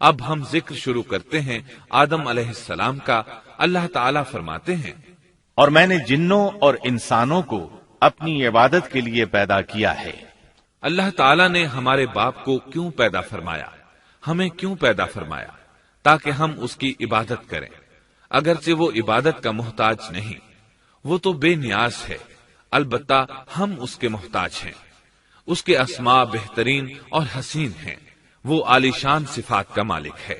اب ہم ذکر شروع کرتے ہیں آدم علیہ السلام کا۔ اللہ تعالیٰ فرماتے ہیں، اور میں نے جنوں اور انسانوں کو اپنی عبادت کے لیے پیدا کیا ہے۔ اللہ تعالیٰ نے ہمارے باپ کو کیوں پیدا فرمایا، ہمیں کیوں پیدا فرمایا؟ تاکہ ہم اس کی عبادت کریں، اگرچہ وہ عبادت کا محتاج نہیں، وہ تو بے نیاز ہے، البتہ ہم اس کے محتاج ہیں۔ اس کے اسماء بہترین اور حسین ہیں، وہ عالی شان صفات کا مالک ہے۔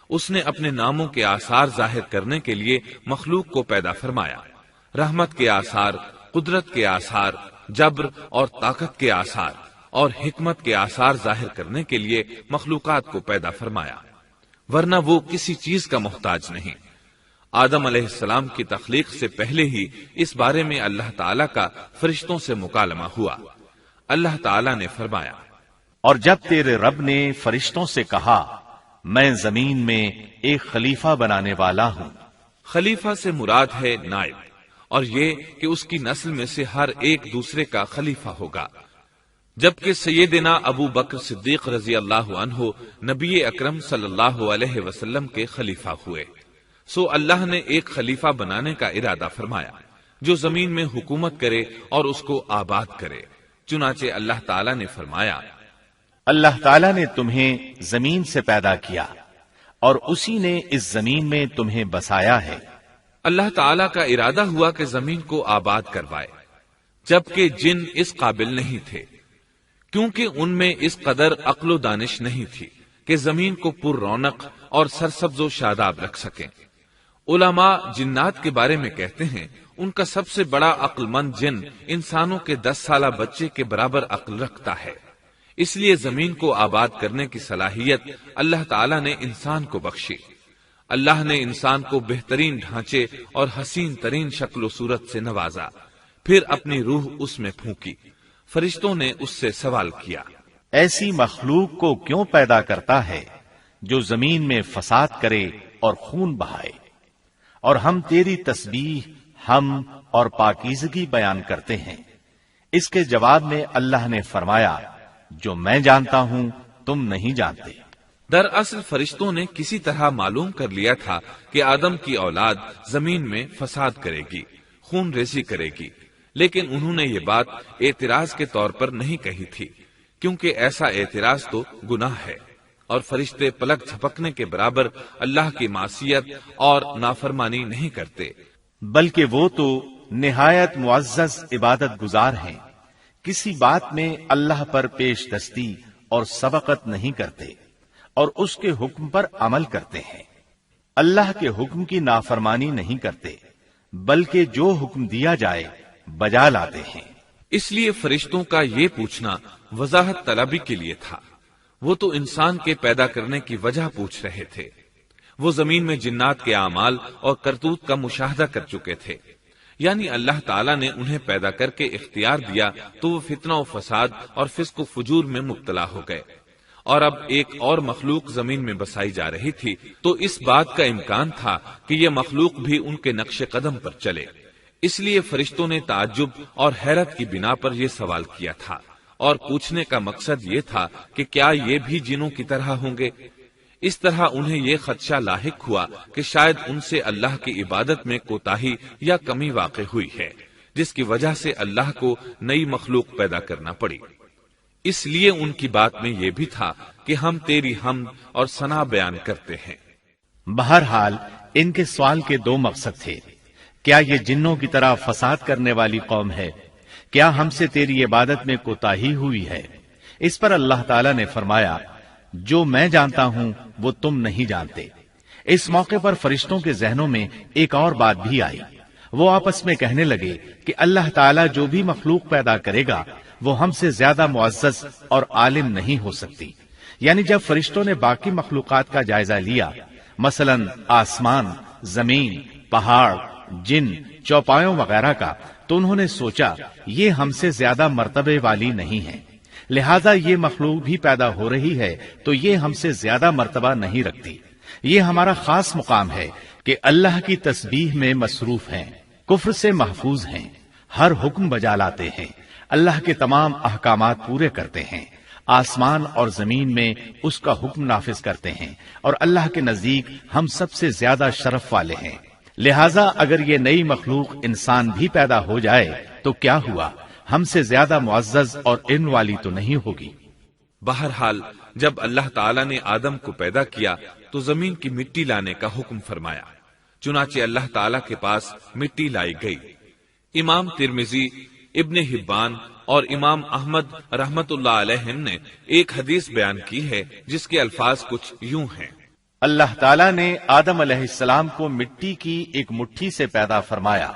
اس نے اپنے ناموں کے آثار ظاہر کرنے کے لیے مخلوق کو پیدا فرمایا، رحمت کے آثار، قدرت کے آثار، جبر اور طاقت کے آثار اور حکمت کے آثار ظاہر کرنے کے لیے مخلوقات کو پیدا فرمایا، ورنہ وہ کسی چیز کا محتاج نہیں۔ آدم علیہ السلام کی تخلیق سے پہلے ہی اس بارے میں اللہ تعالیٰ کا فرشتوں سے مکالمہ ہوا۔ اللہ تعالیٰ نے فرمایا، اور جب تیرے رب نے فرشتوں سے کہا میں زمین میں ایک خلیفہ بنانے والا ہوں۔ خلیفہ سے مراد ہے نائب، اور یہ کہ اس کی نسل میں سے ہر ایک دوسرے کا خلیفہ ہوگا۔ جبکہ سیدنا ابو بکر صدیق رضی اللہ عنہ نبی اکرم صلی اللہ علیہ وسلم کے خلیفہ ہوئے، سو اللہ نے ایک خلیفہ بنانے کا ارادہ فرمایا جو زمین میں حکومت کرے اور اس کو آباد کرے۔ چنانچہ اللہ تعالیٰ نے فرمایا، اللہ تعالیٰ نے تمہیں زمین سے پیدا کیا اور اسی نے اس زمین میں تمہیں بسایا ہے۔ اللہ تعالیٰ کا ارادہ ہوا کہ زمین کو آباد کروائے، جبکہ جن اس قابل نہیں تھے، کیونکہ ان میں اس قدر عقل و دانش نہیں تھی کہ زمین کو پر رونق اور سرسبز و شاداب رکھ سکیں۔ علماء جنات کے بارے میں کہتے ہیں ان کا سب سے بڑا عقل مند جن انسانوں کے 10 سالہ بچے کے برابر عقل رکھتا ہے، اس لیے زمین کو آباد کرنے کی صلاحیت اللہ تعالیٰ نے انسان کو بخشی۔ اللہ نے انسان کو بہترین ڈھانچے اور حسین ترین شکل و صورت سے نوازا، پھر اپنی روح اس میں پھونکی۔ فرشتوں نے اس سے سوال کیا، ایسی مخلوق کو کیوں پیدا کرتا ہے جو زمین میں فساد کرے اور خون بہائے؟ اور ہم تیری تسبیح، حمد اور پاکیزگی بیان کرتے ہیں۔ اس کے جواب میں اللہ نے فرمایا، جو میں جانتا ہوں تم نہیں جانتے۔ دراصل فرشتوں نے کسی طرح معلوم کر لیا تھا کہ آدم کی اولاد زمین میں فساد کرے گی، خون ریزی کرے گی، لیکن انہوں نے یہ بات اعتراض کے طور پر نہیں کہی تھی، کیونکہ ایسا اعتراض تو گناہ ہے، اور فرشتے پلک جھپکنے کے برابر اللہ کی معصیت اور نافرمانی نہیں کرتے، بلکہ وہ تو نہایت معزز عبادت گزار ہیں، کسی بات میں اللہ پر پیش دستی اور سبقت نہیں کرتے اور اس کے حکم پر عمل کرتے ہیں۔ اللہ کے حکم کی نافرمانی نہیں کرتے، بلکہ جو حکم دیا جائے بجا لاتے ہیں۔ اس لیے فرشتوں کا یہ پوچھنا وضاحت طلبی کے لیے تھا، وہ تو انسان کے پیدا کرنے کی وجہ پوچھ رہے تھے۔ وہ زمین میں جنات کے اعمال اور کرتوت کا مشاہدہ کر چکے تھے، یعنی اللہ تعالیٰ نے انہیں پیدا کر کے اختیار دیا تو وہ فتنہ و فساد اور فسق و فجور میں مبتلا ہو گئے، اور اب ایک اور مخلوق زمین میں بسائی جا رہی تھی، تو اس بات کا امکان تھا کہ یہ مخلوق بھی ان کے نقش قدم پر چلے۔ اس لیے فرشتوں نے تعجب اور حیرت کی بنا پر یہ سوال کیا تھا، اور پوچھنے کا مقصد یہ تھا کہ کیا یہ بھی جنوں کی طرح ہوں گے؟ اس طرح انہیں یہ خدشہ لاحق ہوا کہ شاید ان سے اللہ کی عبادت میں کوتاہی یا کمی واقع ہوئی ہے، جس کی وجہ سے اللہ کو نئی مخلوق پیدا کرنا پڑی۔ اس لیے ان کی بات میں یہ بھی تھا کہ ہم تیری حمد اور ثنا بیان کرتے ہیں۔ بہرحال ان کے سوال کے دو مقصد تھے، کیا یہ جنوں کی طرح فساد کرنے والی قوم ہے؟ کیا ہم سے تیری عبادت میں کوتاہی ہوئی ہے؟ اس پر اللہ تعالیٰ نے فرمایا، جو میں جانتا ہوں وہ تم نہیں جانتے۔ اس موقع پر فرشتوں کے ذہنوں میں ایک اور بات بھی آئی، وہ آپس میں کہنے لگے کہ اللہ تعالیٰ جو بھی مخلوق پیدا کرے گا وہ ہم سے زیادہ معزز اور عالم نہیں ہو سکتی۔ یعنی جب فرشتوں نے باقی مخلوقات کا جائزہ لیا، مثلا آسمان، زمین، پہاڑ، جن، چوپایوں وغیرہ کا، تو انہوں نے سوچا یہ ہم سے زیادہ مرتبے والی نہیں ہے، لہذا یہ مخلوق بھی پیدا ہو رہی ہے تو یہ ہم سے زیادہ مرتبہ نہیں رکھتی۔ یہ ہمارا خاص مقام ہے کہ اللہ کی تسبیح میں مصروف ہیں، کفر سے محفوظ ہیں، ہر حکم بجا لاتے ہیں، اللہ کے تمام احکامات پورے کرتے ہیں، آسمان اور زمین میں اس کا حکم نافذ کرتے ہیں، اور اللہ کے نزدیک ہم سب سے زیادہ شرف والے ہیں۔ لہذا اگر یہ نئی مخلوق انسان بھی پیدا ہو جائے تو کیا ہوا، ہم سے زیادہ معزز اور علم والی تو نہیں ہوگی۔ بہرحال جب اللہ تعالیٰ نے آدم کو پیدا کیا تو زمین کی مٹی لانے کا حکم فرمایا، چنانچہ اللہ تعالیٰ کے پاس مٹی لائی گئی۔ امام ترمذی، ابن حبان اور امام احمد رحمت اللہ علیہ نے ایک حدیث بیان کی ہے جس کے الفاظ کچھ یوں ہیں: اللہ تعالیٰ نے آدم علیہ السلام کو مٹی کی ایک مٹھی سے پیدا فرمایا،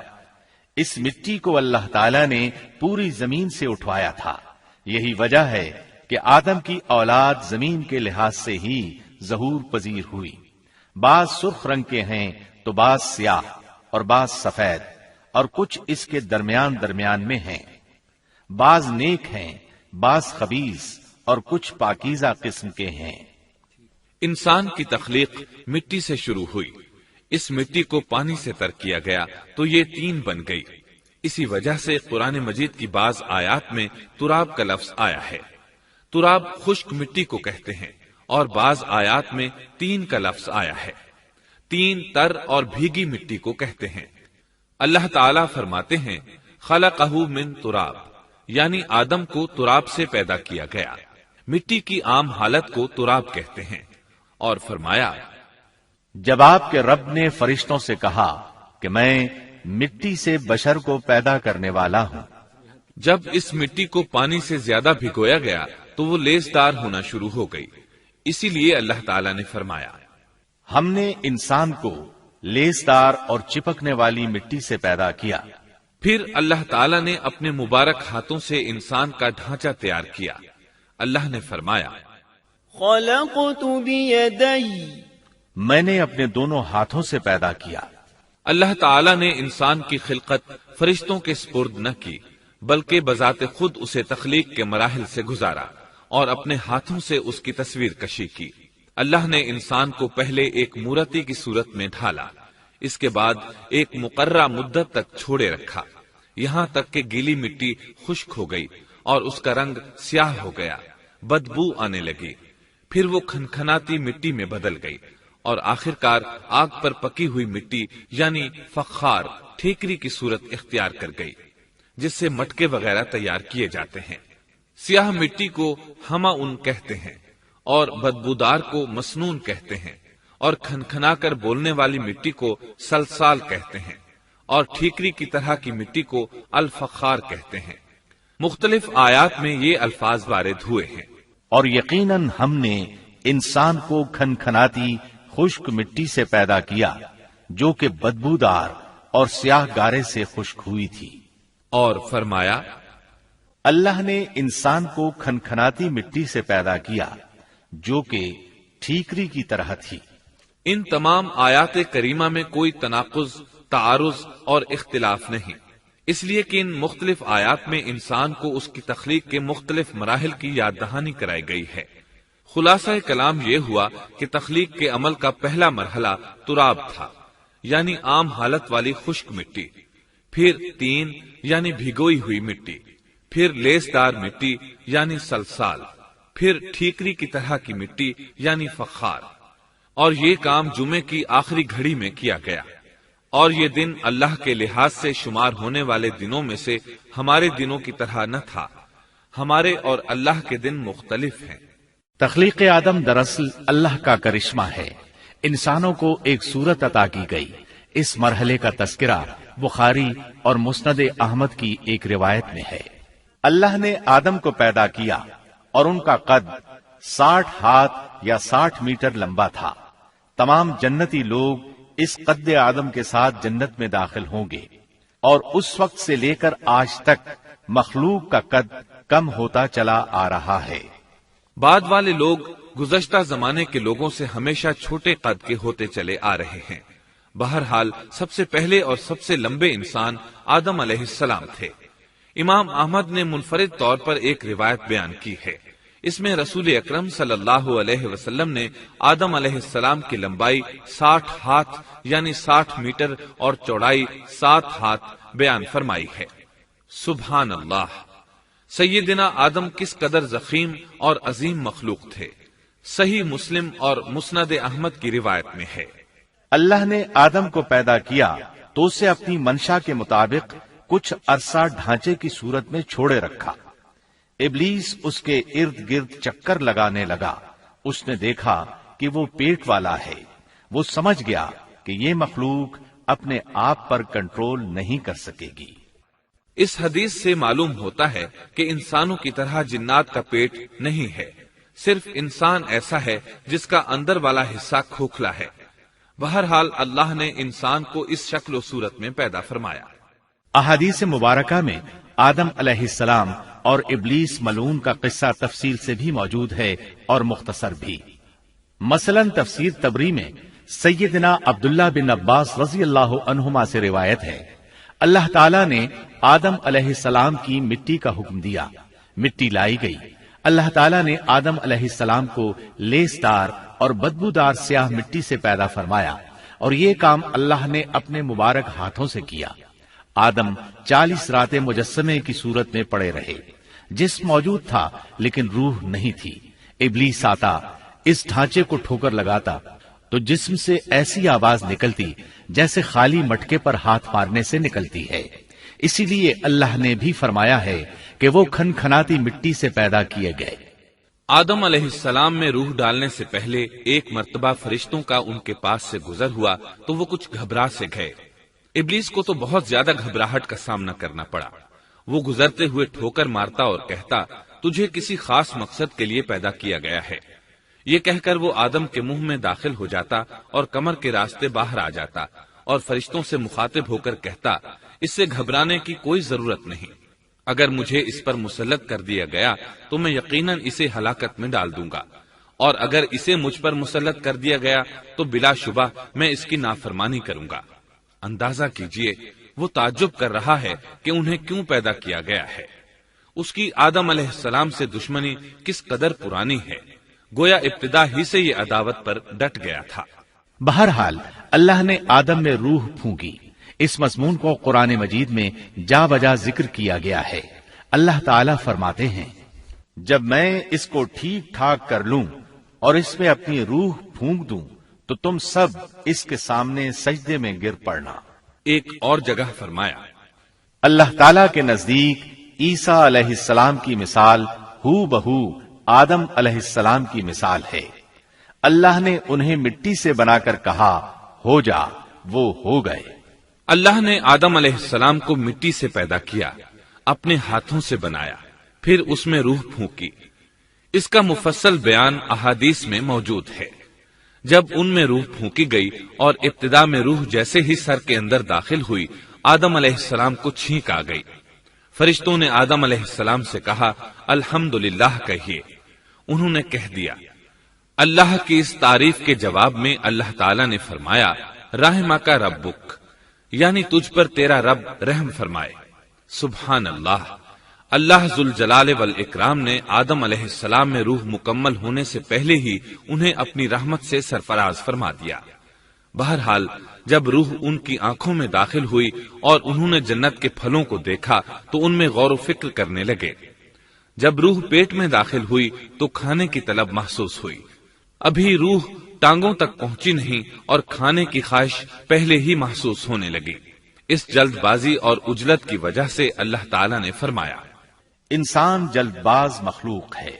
اس مٹی کو اللہ تعالیٰ نے پوری زمین سے اٹھوایا تھا۔ یہی وجہ ہے کہ آدم کی اولاد زمین کے لحاظ سے ہی ظہور پذیر ہوئی۔ بعض سرخ رنگ کے ہیں تو بعض سیاہ اور بعض سفید، اور کچھ اس کے درمیان میں ہیں۔ بعض نیک ہیں، بعض خبیث، اور کچھ پاکیزہ قسم کے ہیں۔ انسان کی تخلیق مٹی سے شروع ہوئی، اس مٹی کو پانی سے تر کیا گیا تو یہ تین بن گئی۔ اسی وجہ سے قرآن مجید کی بعض آیات میں تراب کا لفظ آیا ہے۔ تراب خشک مٹی کو کہتے ہیں، اور بعض آیات میں تین کا لفظ آیا ہے۔ تین تر اور بھیگی مٹی کو کہتے ہیں۔ اللہ تعالیٰ فرماتے ہیں خلقہ من تراب، یعنی آدم کو تراب سے پیدا کیا گیا۔ مٹی کی عام حالت کو تراب کہتے ہیں، اور فرمایا جب آپ کے رب نے فرشتوں سے کہا کہ میں مٹی سے بشر کو پیدا کرنے والا ہوں، جب اس مٹی کو پانی سے زیادہ بھگویا گیا تو وہ لیسدار ہونا شروع ہو گئی، اسی لیے اللہ تعالیٰ نے فرمایا ہم نے انسان کو لیسدار اور چپکنے والی مٹی سے پیدا کیا۔ پھر اللہ تعالیٰ نے اپنے مبارک ہاتھوں سے انسان کا ڈھانچہ تیار کیا۔ اللہ نے فرمایا خلقت بیدی، میں نے اپنے دونوں ہاتھوں سے پیدا کیا۔ اللہ تعالیٰ نے انسان کی خلقت فرشتوں کے سپرد نہ کی، بلکہ بذات خود اسے تخلیق کے مراحل سے گزارا اور اپنے ہاتھوں سے اس کی تصویر کشی کی۔ اللہ نے انسان کو پہلے ایک مورتی کی صورت میں ڈھالا، اس کے بعد ایک مقررہ مدت تک چھوڑے رکھا، یہاں تک کہ گیلی مٹی خشک ہو گئی اور اس کا رنگ سیاہ ہو گیا، بدبو آنے لگی، پھر وہ کھنکھناتی مٹی میں بدل گئی، اور آخرکار آگ پر پکی ہوئی مٹی یعنی فخار ٹھیکری کی صورت اختیار کر گئی، جس سے مٹکے وغیرہ تیار کیے جاتے ہیں۔ سیاہ مٹی کو ہماون کہتے ہیں، اور بدبودار کو مسنون کہتے ہیں، اور کھنکھنا کر بولنے والی مٹی کو سلسال کہتے ہیں، اور ٹھیکری کی طرح کی مٹی کو الفخار کہتے ہیں۔ مختلف آیات میں یہ الفاظ وارد ہوئے ہیں۔ اور یقیناً ہم نے انسان کو کھنکھناتی خشک مٹی سے پیدا کیا جو کہ بدبودار اور سیاہ گارے سے خشک ہوئی تھی۔ اور فرمایا اللہ نے انسان کو کھنکھناتی مٹی سے پیدا کیا جو کہ ٹھیکری کی طرح تھی۔ ان تمام آیات کریمہ میں کوئی تناقض، تعارض اور اختلاف نہیں، اس لیے کہ ان مختلف آیات میں انسان کو اس کی تخلیق کے مختلف مراحل کی یاد دہانی کرائی گئی ہے۔ خلاصہ کلام یہ ہوا کہ تخلیق کے عمل کا پہلا مرحلہ تراب تھا، یعنی عام حالت والی خشک مٹی، پھر تین یعنی بھگوئی ہوئی مٹی، پھر لیسدار مٹی یعنی سلسال، پھر ٹھیکری کی طرح کی مٹی یعنی فخار، اور یہ کام جمعے کی آخری گھڑی میں کیا گیا۔ اور یہ دن اللہ کے لحاظ سے شمار ہونے والے دنوں میں سے ہمارے دنوں کی طرح نہ تھا، ہمارے اور اللہ کے دن مختلف ہیں۔ تخلیق آدم دراصل اللہ کا کرشمہ ہے، انسانوں کو ایک صورت عطا کی گئی۔ اس مرحلے کا تذکرہ بخاری اور مسند احمد کی ایک روایت میں ہے۔ اللہ نے آدم کو پیدا کیا اور ان کا قد 60 ہاتھ یا 60 میٹر لمبا تھا۔ تمام جنتی لوگ اس قد آدم کے ساتھ جنت میں داخل ہوں گے، اور اس وقت سے لے کر آج تک مخلوق کا قد کم ہوتا چلا آ رہا ہے۔ بعد والے لوگ گزشتہ زمانے کے لوگوں سے ہمیشہ چھوٹے قد کے ہوتے چلے آ رہے ہیں۔ بہرحال سب سے پہلے اور سب سے لمبے انسان آدم علیہ السلام تھے۔ امام احمد نے منفرد طور پر ایک روایت بیان کی ہے، اس میں رسول اکرم صلی اللہ علیہ وسلم نے آدم علیہ السلام کی لمبائی 60 ہاتھ یعنی 60 میٹر اور چوڑائی 7 ہاتھ بیان فرمائی ہے۔ سبحان اللہ، سیدنا آدم کس قدر ضخیم اور عظیم مخلوق تھے، صحیح مسلم اور مسند احمد کی روایت میں ہے، اللہ نے آدم کو پیدا کیا تو اسے اپنی منشا کے مطابق کچھ عرصہ ڈھانچے کی صورت میں چھوڑے رکھا۔ ابلیس اس کے ارد گرد چکر لگانے لگا۔ اس نے دیکھا کہ وہ پیٹ والا ہے۔ وہ سمجھ گیا کہ یہ مخلوق اپنے آپ پر کنٹرول نہیں کر سکے گی۔ اس حدیث سے معلوم ہوتا ہے کہ انسانوں کی طرح جنات کا پیٹ نہیں ہے، صرف انسان ایسا ہے جس کا اندر والا حصہ کھوکھلا ہے۔ بہرحال اللہ نے انسان کو اس شکل و صورت میں پیدا فرمایا۔ احادیث مبارکہ میں آدم علیہ السلام اور ابلیس ملعون کا قصہ تفصیل سے بھی موجود ہے اور مختصر بھی۔ مثلا تفسیر تبری میں سیدنا عبداللہ بن عباس رضی اللہ عنہما سے روایت ہے، اللہ تعالیٰ نے آدم علیہ السلام کی مٹی کا حکم دیا، مٹی لائی گئی۔ اللہ تعالیٰ نے آدم علیہ السلام کو لیسدار اور بدبودار سیاہ مٹی سے پیدا فرمایا، اور یہ کام اللہ نے اپنے مبارک ہاتھوں سے کیا۔ آدم 40 راتیں مجسمے کی صورت میں پڑے رہے، جسم موجود تھا لیکن روح نہیں تھی۔ ابلیس آتا، اس ڈھانچے کو ٹھوکر لگاتا تو جسم سے ایسی آواز نکلتی جیسے خالی مٹکے پر ہاتھ مارنے سے نکلتی ہے۔ اسی لیے اللہ نے بھی فرمایا ہے کہ وہ کھنکھناتی مٹی سے پیدا کیے گئے۔ آدم علیہ السلام میں روح ڈالنے سے پہلے ایک مرتبہ فرشتوں کا ان کے پاس سے گزر ہوا تو وہ کچھ گھبرا سے گئے۔ ابلیس کو تو بہت زیادہ گھبراہٹ کا سامنا کرنا پڑا۔ وہ گزرتے ہوئے ٹھوکر مارتا اور کہتا، تجھے کسی خاص مقصد کے لیے پیدا کیا گیا ہے۔ یہ کہہ کر وہ آدم کے منہ میں داخل ہو جاتا اور کمر کے راستے باہر آ جاتا اور فرشتوں سے مخاطب ہو کر کہتا، اس سے گھبرانے کی کوئی ضرورت نہیں۔ اگر مجھے اس پر مسلط کر دیا گیا تو میں یقیناً اسے ہلاکت میں ڈال دوں گا، اور اگر اسے مجھ پر مسلط کر دیا گیا تو بلا شبہ میں اس کی نافرمانی کروں گا۔ اندازہ کیجئے وہ تعجب کر رہا ہے کہ انہیں کیوں پیدا کیا گیا ہے۔ اس کی آدم علیہ السلام سے دشمنی کس قدر پرانی ہے، گویا ابتدا ہی سے یہ عداوت پر ڈٹ گیا تھا۔ بہرحال اللہ نے آدم میں روح پھونکی۔ اس مضمون کو قرآن مجید میں جا بجا ذکر کیا گیا ہے۔ اللہ تعالیٰ فرماتے ہیں، جب میں اس کو ٹھیک ٹھاک کر لوں اور اس میں اپنی روح پھونک دوں تو تم سب اس کے سامنے سجدے میں گر پڑنا۔ ایک اور جگہ فرمایا، اللہ تعالیٰ کے نزدیک عیسیٰ علیہ السلام کی مثال ہو بہو آدم علیہ السلام کی مثال ہے۔ اللہ نے انہیں مٹی سے بنا کر کہا، ہو جا، وہ ہو گئے۔ اللہ نے آدم علیہ السلام کو مٹی سے پیدا کیا، اپنے ہاتھوں سے بنایا، پھر اس میں روح پھونکی۔ اس کا مفصل بیان احادیث میں موجود ہے۔ جب ان میں روح پھونکی گئی اور ابتدا میں روح جیسے ہی سر کے اندر داخل ہوئی، آدم علیہ السلام کو چھینک آ گئی۔ فرشتوں نے آدم علیہ السلام سے کہا، الحمدللہ کہیے۔ انہوں نے کہہ دیا۔ اللہ کی اس تعریف کے جواب میں اللہ تعالیٰ نے فرمایا، رحمک ربک، یعنی تجھ پر تیرا رب رحم فرمائے۔ سبحان اللہ، اللہ ذوالجلال والاکرام نے آدم علیہ السلام میں روح مکمل ہونے سے پہلے ہی انہیں اپنی رحمت سے سرفراز فرما دیا۔ بہرحال جب روح ان کی آنکھوں میں داخل ہوئی اور انہوں نے جنت کے پھلوں کو دیکھا تو ان میں غور و فکر کرنے لگے۔ جب روح پیٹ میں داخل ہوئی تو کھانے کی طلب محسوس ہوئی۔ ابھی روح ٹانگوں تک پہنچی نہیں اور کھانے کی خواہش پہلے ہی محسوس ہونے لگی۔ اس جلد بازی اور عجلت کی وجہ سے اللہ تعالیٰ نے فرمایا، انسان جلد باز مخلوق ہے۔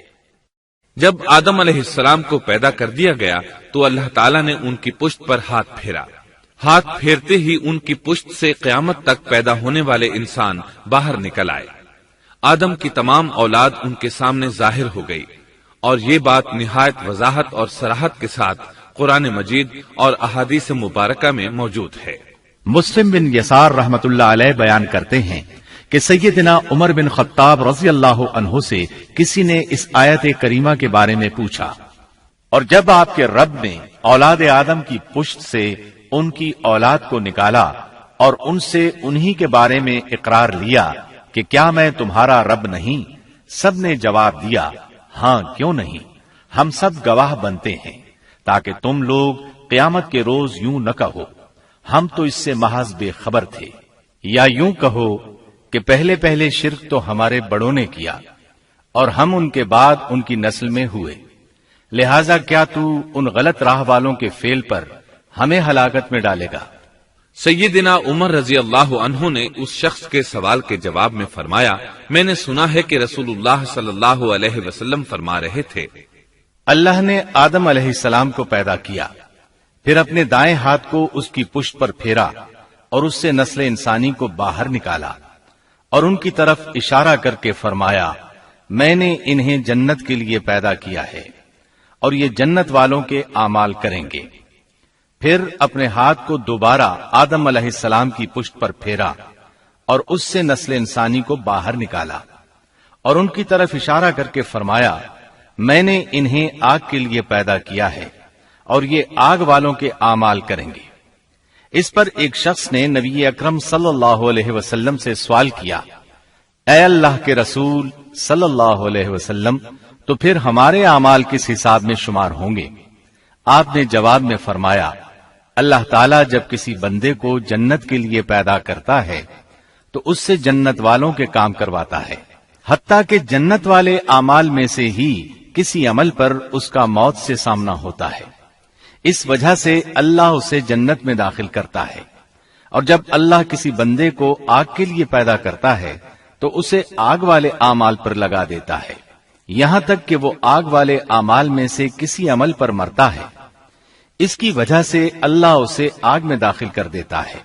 جب آدم علیہ السلام کو پیدا کر دیا گیا تو اللہ تعالیٰ نے ان کی پشت پر ہاتھ پھیرا۔ ہاتھ پھیرتے ہی ان کی پشت سے قیامت تک پیدا ہونے والے انسان باہر نکل آئے۔ آدم کی تمام اولاد ان کے سامنے ظاہر ہو گئی، اور یہ بات نہایت وضاحت اور صراحت کے ساتھ قرآن مجید اور احادیث مبارکہ میں موجود ہے۔ مسلم بن یسار رحمت اللہ علیہ بیان کرتے ہیں کہ سیدنا عمر بن خطاب رضی اللہ عنہ سے کسی نے اس آیت کریمہ کے بارے میں پوچھا، اور جب آپ کے رب نے اولاد آدم کی پشت سے ان کی اولاد کو نکالا اور ان سے انہی کے بارے میں اقرار لیا کہ کیا میں تمہارا رب نہیں، سب نے جواب دیا، ہاں کیوں نہیں، ہم سب گواہ بنتے ہیں، تاکہ تم لوگ قیامت کے روز یوں نہ کہو ہم تو اس سے محض بے خبر تھے، یا یوں کہو کہ پہلے پہلے شرک تو ہمارے بڑوں نے کیا اور ہم ان کے بعد ان کی نسل میں ہوئے، لہذا کیا تو ان غلط راہ والوں کے فعل پر ہمیں ہلاکت میں ڈالے گا؟ سیدنا عمر رضی اللہ عنہ نے اس شخص کے سوال کے جواب میں فرمایا، میں نے سنا ہے کہ رسول اللہ صلی اللہ علیہ وسلم فرما رہے تھے، اللہ نے آدم علیہ السلام کو پیدا کیا، پھر اپنے دائیں ہاتھ کو اس کی پشت پر پھیرا اور اس سے نسل انسانی کو باہر نکالا اور ان کی طرف اشارہ کر کے فرمایا، میں نے انہیں جنت کے لیے پیدا کیا ہے اور یہ جنت والوں کے اعمال کریں گے۔ پھر اپنے ہاتھ کو دوبارہ آدم علیہ السلام کی پشت پر پھیرا اور اس سے نسل انسانی کو باہر نکالا اور ان کی طرف اشارہ کر کے فرمایا، میں نے انہیں آگ کے لیے پیدا کیا ہے اور یہ آگ والوں کے اعمال کریں گے۔ اس پر ایک شخص نے نبی اکرم صلی اللہ علیہ وسلم سے سوال کیا، اے اللہ کے رسول صلی اللہ علیہ وسلم، تو پھر ہمارے اعمال کس حساب میں شمار ہوں گے؟ آپ نے جواب میں فرمایا، اللہ تعالیٰ جب کسی بندے کو جنت کے لیے پیدا کرتا ہے تو اس سے جنت والوں کے کام کرواتا ہے، حتیٰ کہ جنت والے اعمال میں سے ہی کسی عمل پر اس کا موت سے سامنا ہوتا ہے، اس وجہ سے اللہ اسے جنت میں داخل کرتا ہے، اور جب اللہ کسی بندے کو آگ کے لیے پیدا کرتا ہے تو اسے آگ والے اعمال پر لگا دیتا ہے، یہاں تک کہ وہ آگ والے اعمال میں سے کسی عمل پر مرتا ہے، اس کی وجہ سے اللہ اسے آگ میں داخل کر دیتا ہے۔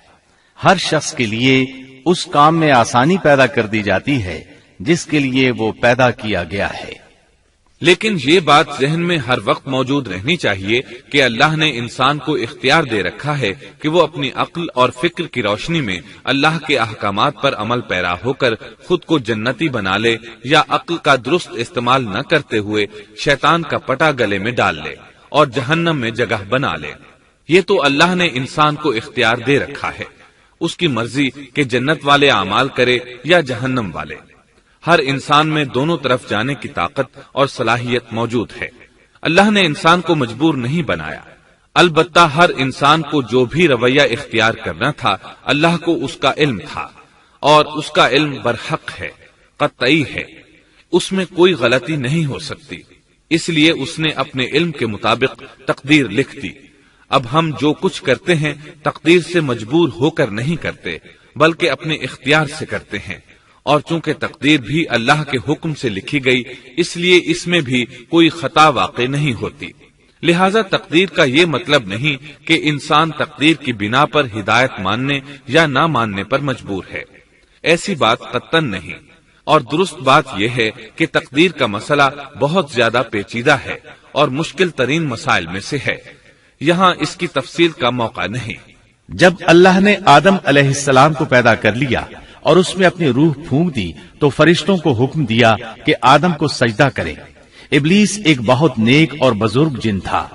ہر شخص کے لیے اس کام میں آسانی پیدا کر دی جاتی ہے جس کے لیے وہ پیدا کیا گیا ہے۔ لیکن یہ بات ذہن میں ہر وقت موجود رہنی چاہیے کہ اللہ نے انسان کو اختیار دے رکھا ہے کہ وہ اپنی عقل اور فکر کی روشنی میں اللہ کے احکامات پر عمل پیرا ہو کر خود کو جنتی بنا لے، یا عقل کا درست استعمال نہ کرتے ہوئے شیطان کا پٹا گلے میں ڈال لے اور جہنم میں جگہ بنا لے۔ یہ تو اللہ نے انسان کو اختیار دے رکھا ہے، اس کی مرضی کہ جنت والے اعمال کرے یا جہنم والے۔ ہر انسان میں دونوں طرف جانے کی طاقت اور صلاحیت موجود ہے۔ اللہ نے انسان کو مجبور نہیں بنایا، البتہ ہر انسان کو جو بھی رویہ اختیار کرنا تھا اللہ کو اس کا علم تھا، اور اس کا علم برحق ہے، قطعی ہے، اس میں کوئی غلطی نہیں ہو سکتی، اس لیے اس نے اپنے علم کے مطابق تقدیر لکھ دی۔ اب ہم جو کچھ کرتے ہیں تقدیر سے مجبور ہو کر نہیں کرتے، بلکہ اپنے اختیار سے کرتے ہیں، اور چونکہ تقدیر بھی اللہ کے حکم سے لکھی گئی اس لیے اس میں بھی کوئی خطا واقع نہیں ہوتی۔ لہذا تقدیر کا یہ مطلب نہیں کہ انسان تقدیر کی بنا پر ہدایت ماننے یا نہ ماننے پر مجبور ہے، ایسی بات قطعاً نہیں۔ اور درست بات یہ ہے کہ تقدیر کا مسئلہ بہت زیادہ پیچیدہ ہے اور مشکل ترین مسائل میں سے ہے، یہاں اس کی تفصیل کا موقع نہیں۔ جب اللہ نے آدم علیہ السلام کو پیدا کر لیا اور اس میں اپنی روح پھونک دی تو فرشتوں کو حکم دیا کہ آدم کو سجدہ کرے۔ ابلیس ایک بہت نیک اور بزرگ جن تھا،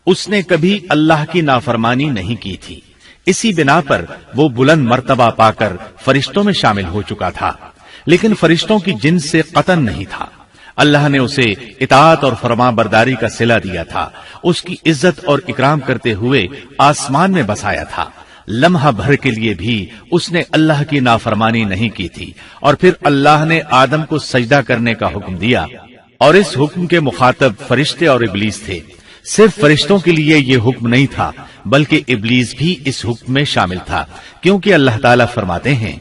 اس نے کبھی اللہ کی نافرمانی نہیں کی تھی، اسی بنا پر وہ بلند مرتبہ پا کر فرشتوں میں شامل ہو چکا تھا، لیکن فرشتوں کی جنس سے قطعاً نہیں تھا۔ اللہ نے اسے اطاعت اور فرما برداری کا صلہ دیا تھا، اس کی عزت اور اکرام کرتے ہوئے آسمان میں بسایا تھا، لمحہ بھر کے لیے بھی اس نے اللہ کی نافرمانی نہیں کی تھی، اور پھر اللہ نے آدم کو سجدہ کرنے کا حکم دیا، اور اس حکم کے مخاطب فرشتے اور ابلیس تھے۔ صرف فرشتوں کے لیے یہ حکم نہیں تھا بلکہ ابلیس بھی اس حکم میں شامل تھا، کیونکہ اللہ تعالیٰ فرماتے ہیں،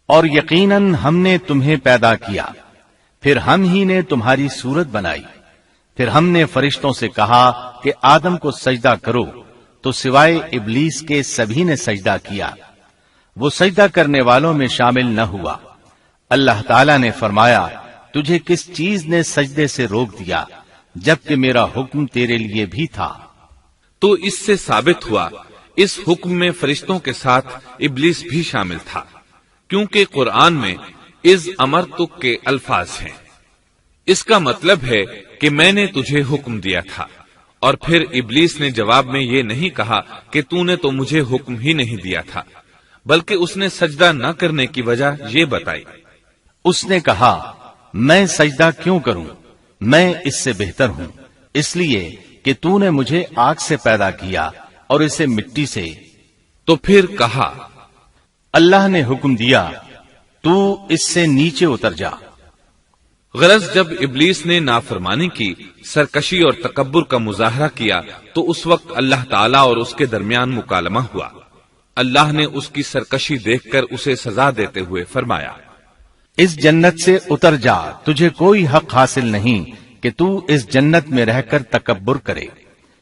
اور یقیناً ہم نے تمہیں پیدا کیا، پھر ہم ہی نے تمہاری صورت بنائی، پھر ہم نے فرشتوں سے کہا کہ آدم کو سجدہ کرو، تو سوائے ابلیس کے سبھی نے سجدہ کیا، وہ سجدہ کرنے والوں میں شامل نہ ہوا۔ اللہ تعالیٰ نے فرمایا، تجھے کس چیز نے سجدے سے روک دیا جبکہ میرا حکم تیرے لیے بھی تھا؟ تو اس سے ثابت ہوا اس حکم میں فرشتوں کے ساتھ ابلیس بھی شامل تھا، کیونکہ قرآن میں از امرتک کے الفاظ ہیں۔ اس کا مطلب ہے کہ میں نے تجھے حکم دیا تھا، اور پھر ابلیس نے جواب میں یہ نہیں کہا کہ تو نے تو مجھے حکم ہی نہیں دیا تھا، بلکہ اس نے سجدہ نہ کرنے کی وجہ یہ بتائی۔ اس نے کہا، میں سجدہ کیوں کروں، میں اس سے بہتر ہوں، اس لیے کہ تو نے مجھے آگ سے پیدا کیا اور اسے مٹی سے۔ تو پھر کہا، اللہ نے حکم دیا، تو اس سے نیچے اتر جا۔ غرض جب ابلیس نے نافرمانی کی، سرکشی اور تکبر کا مظاہرہ کیا تو اس وقت اللہ تعالیٰ اور اس کے درمیان مکالمہ ہوا۔ اللہ نے اس کی سرکشی دیکھ کر اسے سزا دیتے ہوئے فرمایا، اس جنت سے اتر جا، تجھے کوئی حق حاصل نہیں کہ تو اس جنت میں رہ کر تکبر کرے۔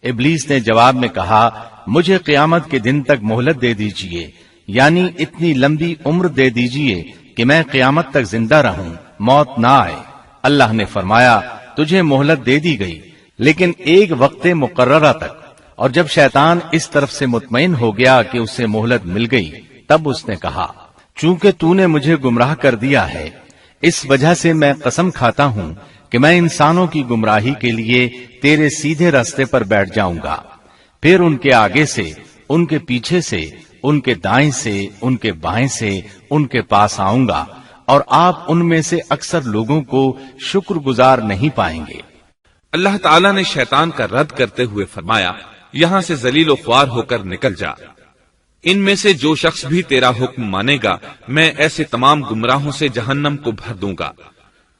ابلیس نے جواب میں کہا، مجھے قیامت کے دن تک مہلت دے دیجئے، یعنی اتنی لمبی عمر دے دیجئے کہ میں قیامت تک زندہ رہوں، موت نہ آئے۔ اللہ نے فرمایا، تجھے مہلت دے دی گئی، لیکن ایک وقت مقررہ تک۔ اور جب شیطان اس طرف سے مطمئن ہو گیا کہ اسے مہلت مل گئی، تب اس نے کہا، چونکہ تو نے مجھے گمراہ کر دیا ہے، اس وجہ سے میں قسم کھاتا ہوں کہ میں انسانوں کی گمراہی کے لیے تیرے سیدھے راستے پر بیٹھ جاؤں گا، پھر ان کے آگے سے، ان کے پیچھے سے، ان کے دائیں سے، ان کے بائیں سے، ان کے پاس آؤں گا، اور آپ ان میں سے اکثر لوگوں کو شکر گزار نہیں پائیں گے۔ اللہ تعالیٰ نے شیطان کا رد کرتے ہوئے فرمایا، یہاں سے ذلیل و خوار ہو کر نکل جا۔ ان میں سے جو شخص بھی تیرا حکم مانے گا، میں ایسے تمام گمراہوں سے جہنم کو بھر دوں گا۔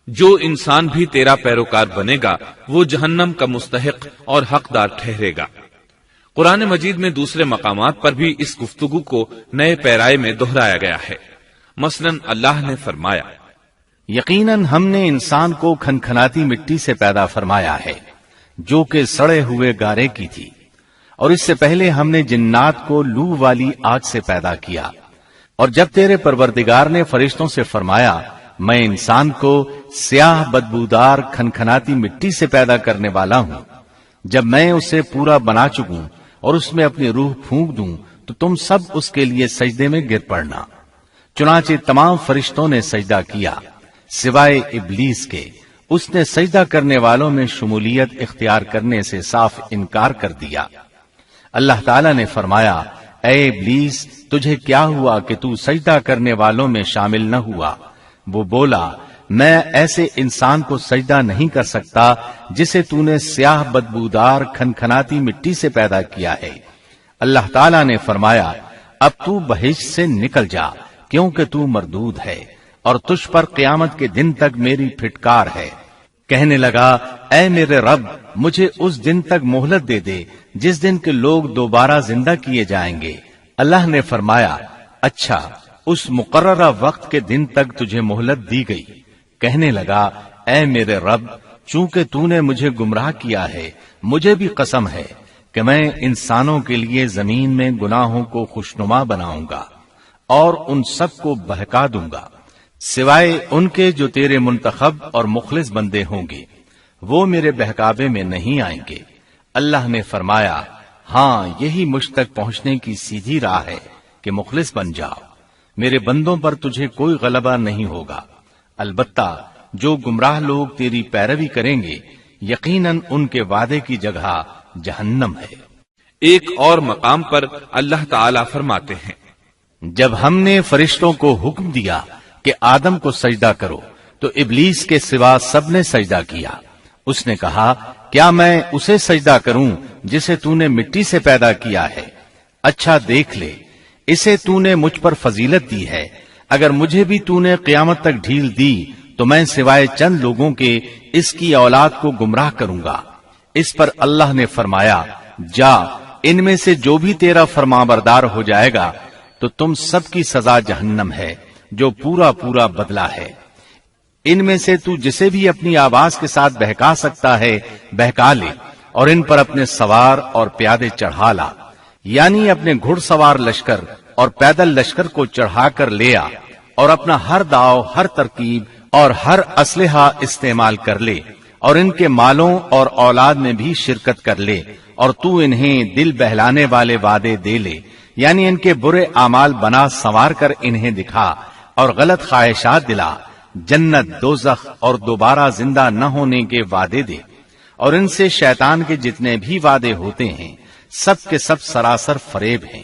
جو انسان بھی تیرا پیروکار بنے گا، وہ جہنم کا مستحق اور حقدار ٹھہرے گا۔ قرآن مجید میں دوسرے مقامات پر بھی اس گفتگو کو نئے پیرائے میں دہرایا گیا ہے۔ مثلاً اللہ نے فرمایا، یقیناً ہم نے انسان کو کھنکھناتی مٹی سے پیدا فرمایا ہے، جو کہ سڑے ہوئے گارے کی تھی، اور اس سے پہلے ہم نے جنات کو لو والی آگ سے پیدا کیا۔ اور جب تیرے پروردگار نے فرشتوں سے فرمایا، میں انسان کو سیاہ بدبودار کھنکھناتی مٹی سے پیدا کرنے والا ہوں، جب میں اسے پورا بنا چکوں اور اس میں اپنی روح پھونک دوں تو تم سب اس کے لیے سجدے میں گر پڑنا۔ چنانچہ تمام فرشتوں نے سجدہ کیا سوائے ابلیس کے، اس نے سجدہ کرنے والوں میں شمولیت اختیار کرنے سے صاف انکار کر دیا۔ اللہ تعالیٰ نے فرمایا، اے ابلیس، تجھے کیا ہوا کہ تو سجدہ کرنے والوں میں شامل نہ ہوا؟ وہ بولا، میں ایسے انسان کو سجدہ نہیں کر سکتا جسے تو نے سیاہ بدبودار کھنکھناتی مٹی سے پیدا کیا ہے۔ اللہ تعالیٰ نے فرمایا، اب تو بہشت سے نکل جا، کیونکہ تو مردود ہے اور تجھ پر قیامت کے دن تک میری پھٹکار ہے۔ کہنے لگا، اے میرے رب، مجھے اس دن تک مہلت دے دے جس دن کے لوگ دوبارہ زندہ کیے جائیں گے۔ اللہ نے فرمایا، اچھا، اس مقررہ وقت کے دن تک تجھے مہلت دی گئی۔ کہنے لگا، اے میرے رب، چونکہ تو نے مجھے گمراہ کیا ہے، مجھے بھی قسم ہے کہ میں انسانوں کے لیے زمین میں گناہوں کو خوشنما بناؤں گا اور ان سب کو بہکا دوں گا، سوائے ان کے جو تیرے منتخب اور مخلص بندے ہوں گے، وہ میرے بہکاوے میں نہیں آئیں گے۔ اللہ نے فرمایا، ہاں، یہی مجھ تک پہنچنے کی سیدھی راہ ہے کہ مخلص بن جاؤ، میرے بندوں پر تجھے کوئی غلبہ نہیں ہوگا۔ البتہ جو گمراہ لوگ تیری پیروی کریں گے، یقیناً ان کے وعدے کی جگہ جہنم ہے۔ ایک اور مقام پر اللہ تعالیٰ فرماتے ہیں، جب ہم نے فرشتوں کو حکم دیا کہ آدم کو سجدہ کرو تو ابلیس کے سوا سب نے سجدہ کیا۔ اس نے کہا، کیا میں اسے سجدہ کروں جسے تو نے مٹی سے پیدا کیا ہے؟ اچھا دیکھ لے، اسے تو نے مجھ پر فضیلت دی ہے، اگر مجھے بھی تو نے قیامت تک ڈھیل دی تو میں سوائے چند لوگوں کے اس کی اولاد کو گمراہ کروں گا۔ اس پر اللہ نے فرمایا، جا، ان میں سے جو بھی تیرا فرمانبردار ہو جائے گا تو تم سب کی سزا جہنم ہے، جو پورا پورا بدلہ ہے۔ ان میں سے تو جسے بھی اپنی آواز کے ساتھ بہکا سکتا ہے بہکا لے، اور ان پر اپنے سوار اور پیادے چڑھا لا، یعنی اپنے گھڑ سوار لشکر اور پیدل لشکر کو چڑھا کر لے آ، اور اپنا ہر داؤ، ہر ترکیب اور ہر اسلحہ استعمال کر لے، اور ان کے مالوں اور اولاد میں بھی شرکت کر لے، اور تو انہیں دل بہلانے والے وعدے دے لے، یعنی ان کے برے اعمال بنا سنوار کر انہیں دکھا اور غلط خواہشات دلا، جنت، دوزخ اور دوبارہ زندہ نہ ہونے کے وعدے دے، اور ان سے شیطان کے جتنے بھی وعدے ہوتے ہیں سب کے سب سراسر فریب ہیں۔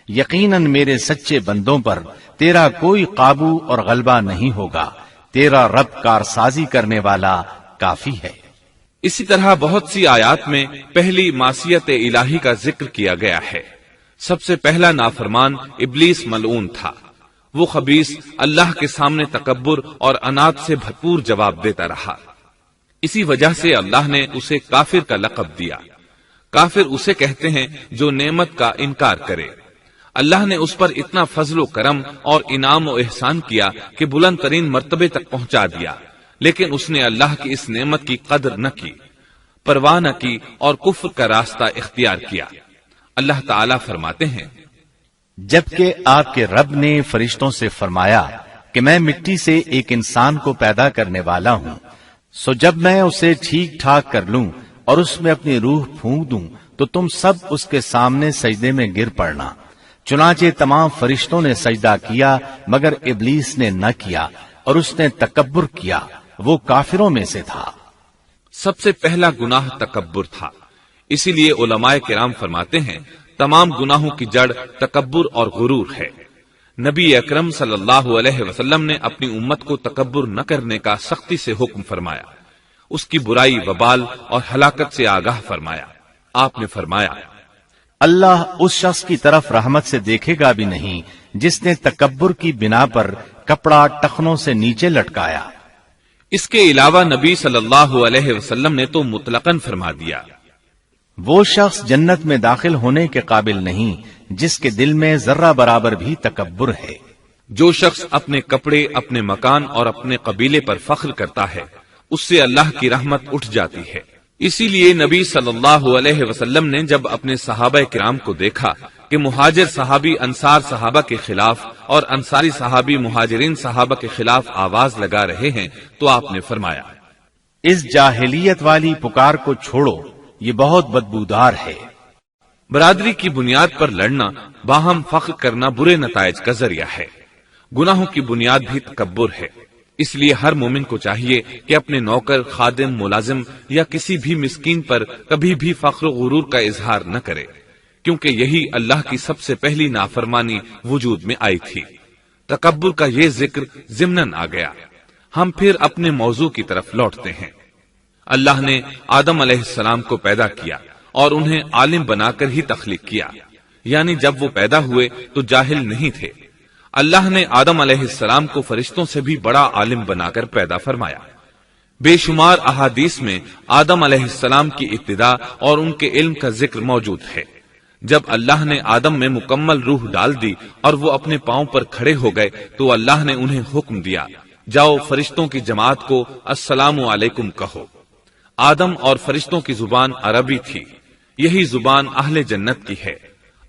یقیناً میرے سچے بندوں پر تیرا کوئی قابو اور غلبہ نہیں ہوگا، تیرا رب کارسازی کرنے والا کافی ہے۔ اسی طرح بہت سی آیات میں پہلی معصیت الہی کا ذکر کیا گیا ہے۔ سب سے پہلا نافرمان ابلیس ملعون تھا، وہ خبیث اللہ کے سامنے تکبر اور انات سے بھرپور جواب دیتا رہا۔ اسی وجہ سے اللہ نے اسے کافر کا لقب دیا۔ کافر اسے کہتے ہیں جو نعمت کا انکار کرے۔ اللہ نے اس پر اتنا فضل و کرم اور انعام و احسان کیا کہ بلند ترین مرتبے تک پہنچا دیا، لیکن اس نے اللہ کی اس نعمت کی قدر نہ کی، پرواہ نہ کی اور کفر کا راستہ اختیار کیا۔ اللہ تعالیٰ فرماتے ہیں، جبکہ آپ کے رب نے فرشتوں سے فرمایا کہ میں مٹی سے ایک انسان کو پیدا کرنے والا ہوں، سو جب میں اسے ٹھیک ٹھاک کر لوں اور اس میں اپنی روح پھونک دوں تو تم سب اس کے سامنے سجدے میں گر پڑنا۔ چنانچہ تمام فرشتوں نے سجدہ کیا مگر ابلیس نے نہ کیا اور اس نے تکبر کیا، وہ کافروں میں سے تھا۔ سب سے پہلا گناہ تکبر تھا، اسی لیے علماء کرام فرماتے ہیں تمام گناہوں کی جڑ تکبر اور غرور ہے۔ نبی اکرم صلی اللہ علیہ وسلم نے اپنی امت کو تکبر نہ کرنے کا سختی سے حکم فرمایا، اس کی برائی، وبال اور ہلاکت سے آگاہ فرمایا۔ آپ نے فرمایا، اللہ اس شخص کی طرف رحمت سے دیکھے گا بھی نہیں جس نے تکبر کی بنا پر کپڑا ٹخنوں سے نیچے لٹکایا۔ اس کے علاوہ نبی صلی اللہ علیہ وسلم نے تو مطلقاً فرما دیا، وہ شخص جنت میں داخل ہونے کے قابل نہیں جس کے دل میں ذرہ برابر بھی تکبر ہے۔ جو شخص اپنے کپڑے، اپنے مکان اور اپنے قبیلے پر فخر کرتا ہے اس سے اللہ کی رحمت اٹھ جاتی ہے۔ اسی لیے نبی صلی اللہ علیہ وسلم نے جب اپنے صحابہ کرام کو دیکھا کہ مہاجر صحابی انصار صحابہ کے خلاف اور انصاری صحابی مہاجرین صحابہ کے خلاف آواز لگا رہے ہیں تو آپ نے فرمایا، اس جاہلیت والی پکار کو چھوڑو، یہ بہت بدبودار ہے۔ برادری کی بنیاد پر لڑنا، باہم فخر کرنا برے نتائج کا ذریعہ ہے۔ گناہوں کی بنیاد بھی تکبر ہے۔ اس لیے ہر مومن کو چاہیے کہ اپنے نوکر، خادم، ملازم یا کسی بھی مسکین پر کبھی بھی فخر و غرور کا اظہار نہ کرے، کیونکہ یہی اللہ کی سب سے پہلی نافرمانی وجود میں آئی تھی۔ تکبر کا یہ ذکر ضمناً آ گیا۔ ہم پھر اپنے موضوع کی طرف لوٹتے ہیں۔ اللہ نے آدم علیہ السلام کو پیدا کیا اور انہیں عالم بنا کر ہی تخلیق کیا، یعنی جب وہ پیدا ہوئے تو جاہل نہیں تھے۔ اللہ نے آدم علیہ السلام کو فرشتوں سے بھی بڑا عالم بنا کر پیدا فرمایا۔ بے شمار احادیث میں آدم علیہ السلام کی ابتدا اور ان کے علم کا ذکر موجود ہے۔ جب اللہ نے آدم میں مکمل روح ڈال دی اور وہ اپنے پاؤں پر کھڑے ہو گئے تو اللہ نے انہیں حکم دیا، جاؤ فرشتوں کی جماعت کو السلام علیکم کہو۔ آدم اور فرشتوں کی زبان عربی تھی، یہی زبان اہل جنت کی ہے۔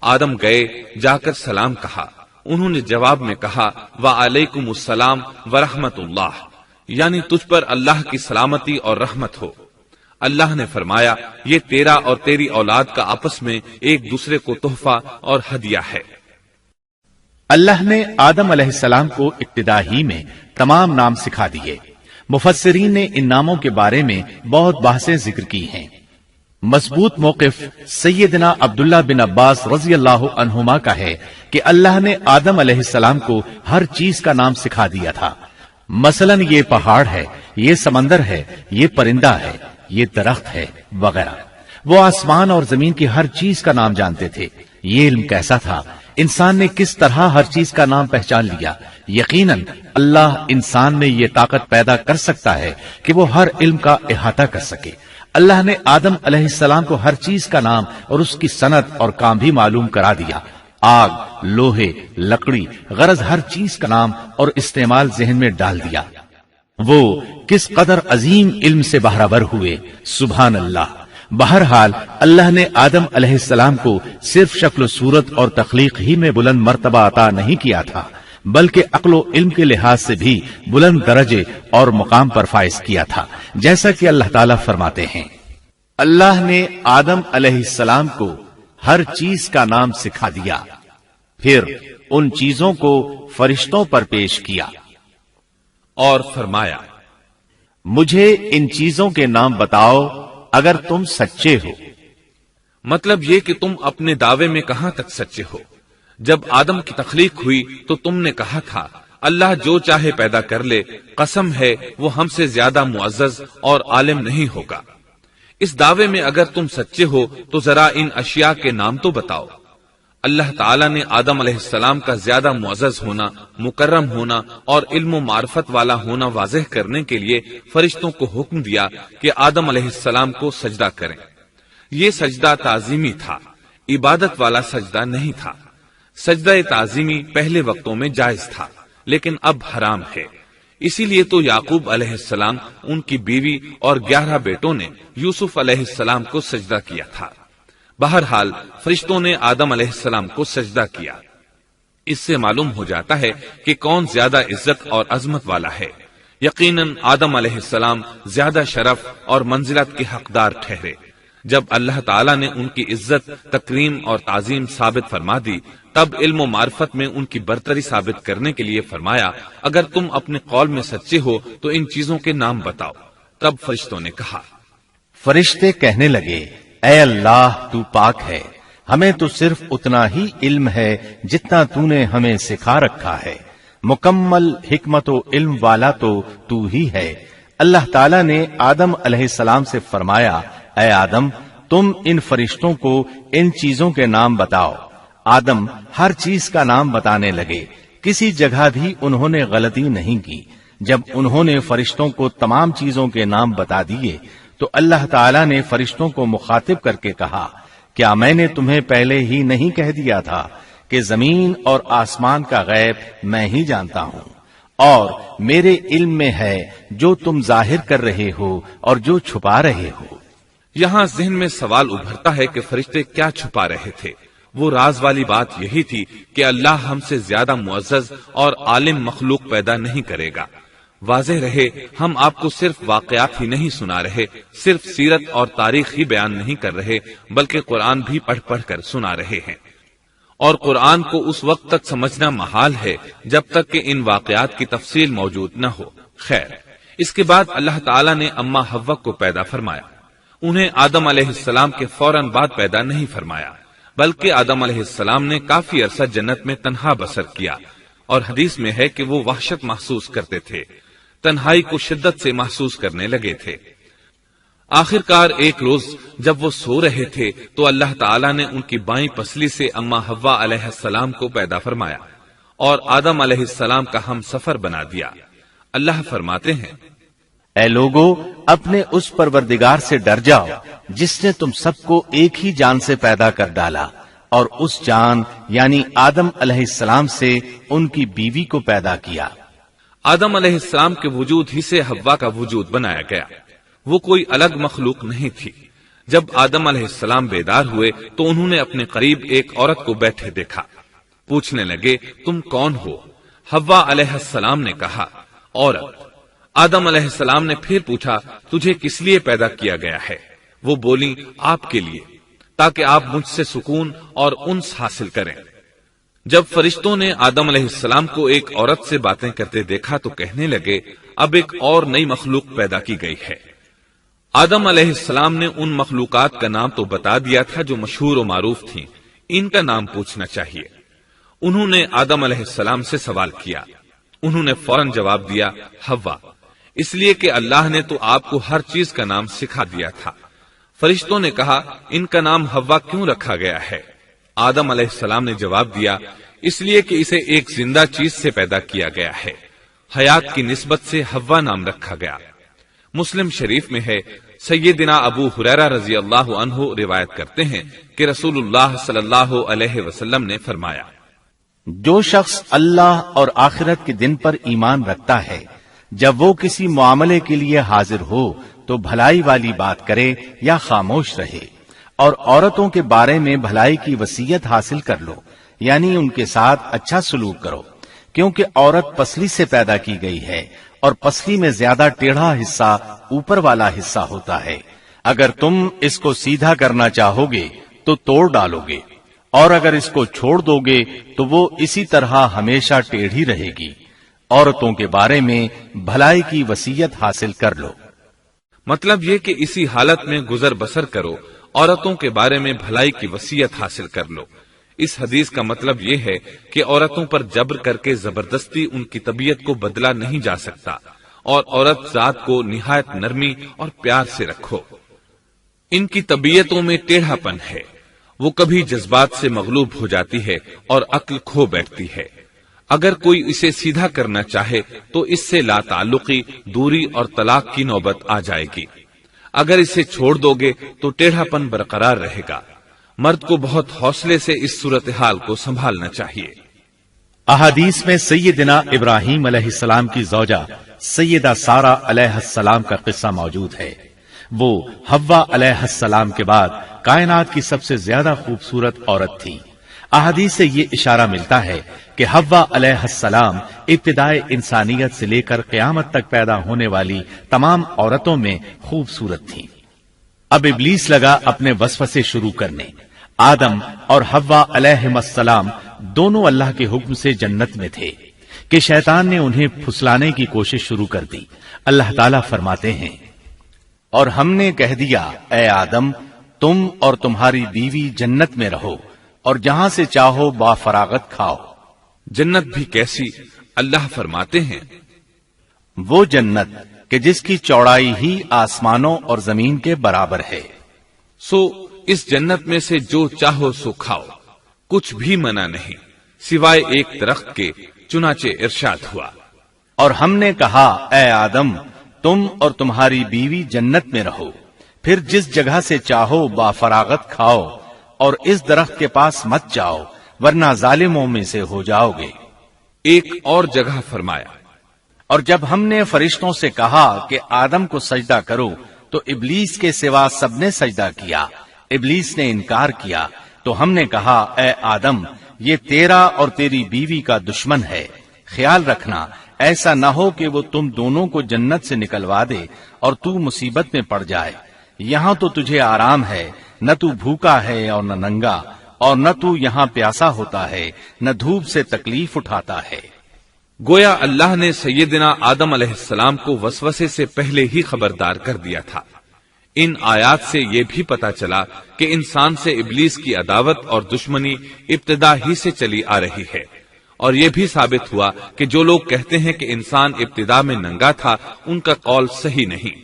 آدم گئے، جا کر سلام کہا، انہوں نے جواب میں کہا وعلیکم السلام ورحمت اللہ، یعنی تجھ پر اللہ کی سلامتی اور رحمت ہو۔ اللہ نے فرمایا، یہ تیرا اور تیری اولاد کا آپس میں ایک دوسرے کو تحفہ اور ہدیہ ہے۔ اللہ نے آدم علیہ السلام کو ابتدا ہی میں تمام نام سکھا دیے۔ مفسرین نے ان ناموں کے بارے میں بہت بحثیں ذکر کی ہیں۔ مضبوط موقف سیدنا عبداللہ بن عباس رضی اللہ عنہما کا ہے کہ اللہ نے آدم علیہ السلام کو ہر چیز کا نام سکھا دیا تھا۔ مثلا یہ پہاڑ ہے، یہ سمندر ہے، یہ پرندہ ہے، یہ درخت ہے وغیرہ۔ وہ آسمان اور زمین کی ہر چیز کا نام جانتے تھے۔ یہ علم کیسا تھا، انسان نے کس طرح ہر چیز کا نام پہچان لیا۔ یقیناً اللہ انسان میں یہ طاقت پیدا کر سکتا ہے کہ وہ ہر علم کا احاطہ کر سکے۔ اللہ نے آدم علیہ السلام کو ہر چیز کا نام اور اس کی صنعت اور کام بھی معلوم کرا دیا۔ آگ، لوہے، لکڑی، غرض ہر چیز کا نام اور استعمال ذہن میں ڈال دیا۔ وہ کس قدر عظیم علم سے بہرور ہوئے، سبحان اللہ۔ بہرحال اللہ نے آدم علیہ السلام کو صرف شکل و صورت اور تخلیق ہی میں بلند مرتبہ عطا نہیں کیا تھا، بلکہ عقل و علم کے لحاظ سے بھی بلند درجے اور مقام پر فائز کیا تھا، جیسا کہ اللہ تعالیٰ فرماتے ہیں، اللہ نے آدم علیہ السلام کو ہر چیز کا نام سکھا دیا، پھر ان چیزوں کو فرشتوں پر پیش کیا اور فرمایا، مجھے ان چیزوں کے نام بتاؤ اگر تم سچے ہو۔ مطلب یہ کہ تم اپنے دعوے میں کہاں تک سچے ہو؟ جب آدم کی تخلیق ہوئی تو تم نے کہا تھا اللہ جو چاہے پیدا کر لے، قسم ہے وہ ہم سے زیادہ معزز اور عالم نہیں ہوگا۔ اس دعوے میں اگر تم سچے ہو تو ذرا ان اشیاء کے نام تو بتاؤ۔ اللہ تعالیٰ نے آدم علیہ السلام کا زیادہ معزز ہونا، مکرم ہونا اور علم و معرفت والا ہونا واضح کرنے کے لیے فرشتوں کو حکم دیا کہ آدم علیہ السلام کو سجدہ کریں۔ یہ سجدہ تعظیمی تھا، عبادت والا سجدہ نہیں تھا۔ سجدہ تعظیمی پہلے وقتوں میں جائز تھا، لیکن اب حرام ہے۔ اسی لیے تو یعقوب علیہ السلام، ان کی بیوی اور 11 بیٹوں نے یوسف علیہ السلام کو سجدہ کیا تھا۔ بہرحال فرشتوں نے آدم علیہ السلام کو سجدہ کیا۔ اس سے معلوم ہو جاتا ہے کہ کون زیادہ عزت اور عظمت والا ہے۔ یقیناً آدم علیہ السلام زیادہ شرف اور منزلت کے حقدار ٹھہرے۔ جب اللہ تعالیٰ نے ان کی عزت، تکریم اور تعظیم ثابت فرما دی، تب علم و معرفت میں ان کی برتری ثابت کرنے کے لیے فرمایا، اگر تم اپنے قول میں سچے ہو تو ان چیزوں کے نام بتاؤ۔ تب فرشتوں نے کہا، فرشتے کہنے لگے، اے اللہ تو پاک ہے، ہمیں تو صرف اتنا ہی علم ہے جتنا تو نے ہمیں سکھا رکھا ہے، مکمل حکمت و علم والا تو ہی ہے۔ اللہ تعالیٰ نے آدم علیہ السلام سے فرمایا، اے آدم تم ان فرشتوں کو ان چیزوں کے نام بتاؤ۔ آدم ہر چیز کا نام بتانے لگے، کسی جگہ بھی انہوں نے غلطی نہیں کی۔ جب انہوں نے فرشتوں کو تمام چیزوں کے نام بتا دیے تو اللہ تعالیٰ نے فرشتوں کو مخاطب کر کے کہا، کیا میں نے تمہیں پہلے ہی نہیں کہہ دیا تھا کہ زمین اور آسمان کا غیب میں ہی جانتا ہوں، اور میرے علم میں ہے جو تم ظاہر کر رہے ہو اور جو چھپا رہے ہو۔ یہاں ذہن میں سوال ابھرتا ہے کہ فرشتے کیا چھپا رہے تھے؟ وہ راز والی بات یہی تھی کہ اللہ ہم سے زیادہ معزز اور عالم مخلوق پیدا نہیں کرے گا۔ واضح رہے، ہم آپ کو صرف واقعات ہی نہیں سنا رہے، صرف سیرت اور تاریخ ہی بیان نہیں کر رہے، بلکہ قرآن بھی پڑھ پڑھ کر سنا رہے ہیں۔ اور قرآن کو اس وقت تک سمجھنا محال ہے جب تک کہ ان واقعات کی تفصیل موجود نہ ہو۔ خیر، اس کے بعد اللہ تعالیٰ نے اما حوا کو پیدا فرمایا۔ انہیں آدم علیہ السلام کے فوراً بعد پیدا نہیں فرمایا، بلکہ آدم علیہ السلام نے کافی عرصہ جنت میں تنہا بسر کیا، اور حدیث میں ہے کہ وہ وحشت محسوس کرتے تھے، تنہائی کو شدت سے محسوس کرنے لگے تھے۔ آخر کار ایک روز جب وہ سو رہے تھے تو اللہ تعالیٰ نے ان کی بائیں پسلی سے اما حوا علیہ السلام کو پیدا فرمایا اور آدم علیہ السلام کا ہم سفر بنا دیا۔ اللہ فرماتے ہیں، اے لوگو اپنے اس پروردگار سے ڈر جاؤ جس نے تم سب کو ایک ہی جان سے پیدا کر ڈالا، اور اس جان یعنی آدم علیہ السلام سے ان کی بیوی کو پیدا کیا۔ آدم علیہ السلام کے وجود ہی سے حوا کا وجود بنایا گیا، وہ کوئی الگ مخلوق نہیں تھی۔ جب آدم علیہ السلام بیدار ہوئے تو انہوں نے اپنے قریب ایک عورت کو بیٹھے دیکھا۔ پوچھنے لگے، تم کون ہو؟ حوا علیہ السلام نے کہا، عورت۔ آدم علیہ السلام نے پھر پوچھا، تجھے کس لیے پیدا کیا گیا ہے؟ وہ بولی، آپ کے لیے، تاکہ آپ مجھ سے سکون اور انس حاصل کریں۔ جب فرشتوں نے آدم علیہ السلام کو ایک عورت سے باتیں کرتے دیکھا تو کہنے لگے، اب ایک اور نئی مخلوق پیدا کی گئی ہے۔ آدم علیہ السلام نے ان مخلوقات کا نام تو بتا دیا تھا جو مشہور و معروف تھیں، ان کا نام پوچھنا چاہیے۔ انہوں نے آدم علیہ السلام سے سوال کیا، انہوں نے فوراً جواب دیا، حوا، اس لیے کہ اللہ نے تو آپ کو ہر چیز کا نام سکھا دیا تھا۔ فرشتوں نے کہا، ان کا نام حوا کیوں رکھا گیا ہے؟ آدم علیہ السلام نے جواب دیا، اس لیے کہ اسے ایک زندہ چیز سے پیدا کیا گیا ہے، حیات کی نسبت سے حوا نام رکھا گیا۔ مسلم شریف میں ہے، سیدنا ابو ہریرہ رضی اللہ عنہ روایت کرتے ہیں کہ رسول اللہ صلی اللہ علیہ وسلم نے فرمایا، جو شخص اللہ اور آخرت کے دن پر ایمان رکھتا ہے، جب وہ کسی معاملے کے لیے حاضر ہو تو بھلائی والی بات کرے یا خاموش رہے، اور عورتوں کے بارے میں بھلائی کی وصیت حاصل کر لو، یعنی ان کے ساتھ اچھا سلوک کرو، کیونکہ عورت پسلی سے پیدا کی گئی ہے، اور پسلی میں زیادہ ٹیڑھا حصہ اوپر والا حصہ ہوتا ہے۔ اگر تم اس کو سیدھا کرنا چاہو گے تو توڑ ڈالو گے، اور اگر اس کو چھوڑ دو گے تو وہ اسی طرح ہمیشہ ٹیڑھی رہے گی۔ عورتوں کے بارے میں بھلائی کی وصیت حاصل کر لو۔ مطلب یہ کہ اسی حالت میں گزر بسر کرو، عورتوں کے بارے میں بھلائی کی وصیت حاصل کر لو۔ اس حدیث کا مطلب یہ ہے کہ عورتوں پر جبر کر کے زبردستی ان کی طبیعت کو بدلا نہیں جا سکتا، اور عورت ذات کو نہایت نرمی اور پیار سے رکھو۔ ان کی طبیعتوں میں ٹیڑھا پن ہے، وہ کبھی جذبات سے مغلوب ہو جاتی ہے اور عقل کھو بیٹھتی ہے۔ اگر کوئی اسے سیدھا کرنا چاہے تو اس سے لا تعلقی، دوری اور طلاق کی نوبت آ جائے گی۔ اگر اسے چھوڑ دو گے تو ٹیڑھا پن برقرار رہے گا۔ مرد کو بہت حوصلے سے اس صورتحال کو سنبھالنا چاہیے۔ احادیث میں سیدنا ابراہیم علیہ السلام کی زوجہ سیدہ سارہ علیہ السلام کا قصہ موجود ہے۔ وہ حوا علیہ السلام کے بعد کائنات کی سب سے زیادہ خوبصورت عورت تھی۔ احادیث سے یہ اشارہ ملتا ہے کہ حوا علیہ السلام ابتدائے انسانیت سے لے کر قیامت تک پیدا ہونے والی تمام عورتوں میں خوبصورت تھیں۔ اب ابلیس لگا اپنے وسوسے شروع کرنے۔ آدم اور حوا علیہ السلام دونوں اللہ کے حکم سے جنت میں تھے کہ شیطان نے انہیں پھسلانے کی کوشش شروع کر دی۔ اللہ تعالیٰ فرماتے ہیں، اور ہم نے کہہ دیا اے آدم تم اور تمہاری بیوی جنت میں رہو اور جہاں سے چاہو با فراغت کھاؤ۔ جنت بھی کیسی؟ اللہ فرماتے ہیں، وہ جنت کہ جس کی چوڑائی ہی آسمانوں اور زمین کے برابر ہے۔ سو اس جنت میں سے جو چاہو سو کھاؤ، کچھ بھی منع نہیں سوائے ایک درخت کے، چنانچہ ارشاد ہوا، اور ہم نے کہا اے آدم تم اور تمہاری بیوی جنت میں رہو، پھر جس جگہ سے چاہو با فراغت کھاؤ اور اس درخت کے پاس مت جاؤ ورنہ ظالموں میں سے ہو جاؤ گے۔ ایک اور جگہ فرمایا، اور جب ہم نے فرشتوں سے کہا کہ آدم کو سجدہ کرو تو ابلیس کے سوا سب نے سجدہ کیا۔ ابلیس نے انکار کیا تو ہم نے کہا اے آدم یہ تیرا اور تیری بیوی کا دشمن ہے، خیال رکھنا ایسا نہ ہو کہ وہ تم دونوں کو جنت سے نکلوا دے اور تو مصیبت میں پڑ جائے۔ یہاں تو تجھے آرام ہے، نہ تو بھوکا ہے اور نہ ننگا، اور نہ تو یہاں پیاسا ہوتا ہے، نہ دھوپ سے تکلیف اٹھاتا ہے۔ گویا اللہ نے سیدنا آدم علیہ السلام کو وسوسے سے پہلے ہی خبردار کر دیا تھا۔ ان آیات سے یہ بھی پتا چلا کہ انسان سے ابلیس کی عداوت اور دشمنی ابتدا ہی سے چلی آ رہی ہے، اور یہ بھی ثابت ہوا کہ جو لوگ کہتے ہیں کہ انسان ابتدا میں ننگا تھا ان کا قول صحیح نہیں،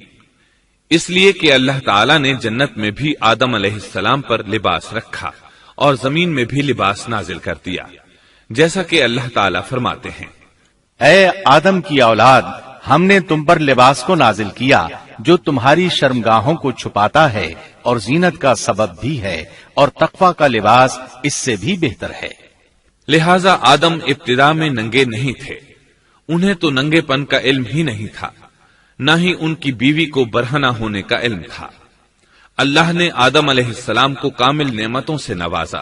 اس لیے کہ اللہ تعالیٰ نے جنت میں بھی آدم علیہ السلام پر لباس رکھا اور زمین میں بھی لباس نازل کر دیا، جیسا کہ اللہ تعالیٰ فرماتے ہیں، اے آدم کی اولاد ہم نے تم پر لباس کو نازل کیا جو تمہاری شرمگاہوں کو چھپاتا ہے اور زینت کا سبب بھی ہے، اور تقوی کا لباس اس سے بھی بہتر ہے۔ لہذا آدم ابتدا میں ننگے نہیں تھے، انہیں تو ننگے پن کا علم ہی نہیں تھا، نہ ہی ان کی بیوی کو برہنہ ہونے کا علم تھا۔ اللہ نے آدم علیہ السلام کو کامل نعمتوں سے نوازا،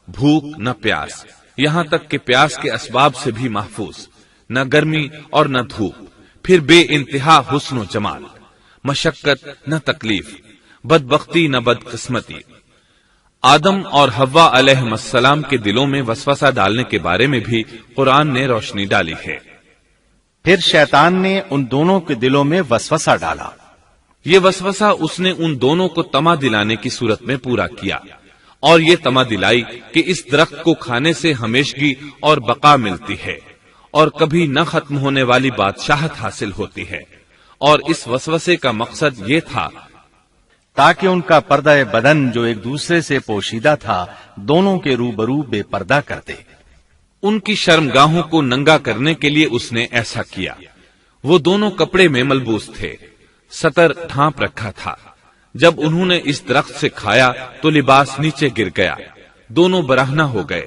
بھوک نہ پیاس، یہاں تک کہ پیاس کے اسباب سے بھی محفوظ، نہ گرمی اور نہ دھوپ، پھر بے انتہا حسن و جمال، مشقت نہ تکلیف، بدبختی نہ بدقسمتی۔ آدم اور حوا علیہ السلام کے دلوں میں وسوسہ ڈالنے کے بارے میں بھی قرآن نے روشنی ڈالی ہے۔ پھر شیطان نے ان دونوں کے دلوں میں وسوسہ ڈالا۔ یہ وسوسہ اس نے ان دونوں کو طمع دلانے کی صورت میں پورا کیا، اور یہ طمع دلائی کہ اس درخت کو کھانے سے ہمیشگی اور بقا ملتی ہے اور کبھی نہ ختم ہونے والی بادشاہت حاصل ہوتی ہے، اور اس وسوسے کا مقصد یہ تھا تاکہ ان کا پردہ بدن جو ایک دوسرے سے پوشیدہ تھا دونوں کے روبرو بے پردہ کر دے۔ ان کی شرمگاہوں کو ننگا کرنے کے لیے اس نے ایسا کیا۔ وہ دونوں کپڑے میں ملبوس تھے، ستر ڈھانپ رکھا تھا۔ جب انہوں نے اس درخت سے کھایا تو لباس نیچے گر گیا، دونوں برہنہ ہو گئے۔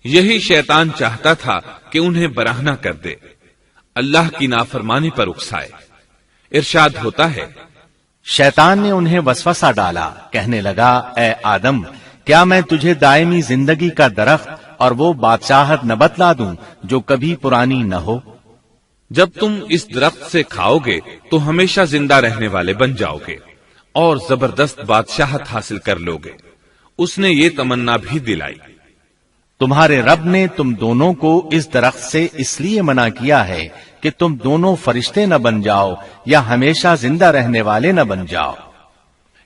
یہی شیطان چاہتا تھا کہ انہیں برہنہ کر دے، اللہ کی نافرمانی پر اکسائے۔ ارشاد ہوتا ہے، شیطان نے انہیں وسوسہ ڈالا، کہنے لگا اے آدم کیا میں تجھے دائمی زندگی کا درخت اور وہ بادشاہت نہ بتلا دوں جو کبھی پرانی نہ ہو؟ جب تم اس درخت سے کھاؤ گے تو ہمیشہ زندہ رہنے والے بن جاؤ گے اور زبردست بادشاہت حاصل کر لو گے۔ اس نے یہ تمنا بھی دلائی۔ تمہارے رب نے تم دونوں کو اس درخت سے اس لیے منع کیا ہے کہ تم دونوں فرشتے نہ بن جاؤ یا ہمیشہ زندہ رہنے والے نہ بن جاؤ۔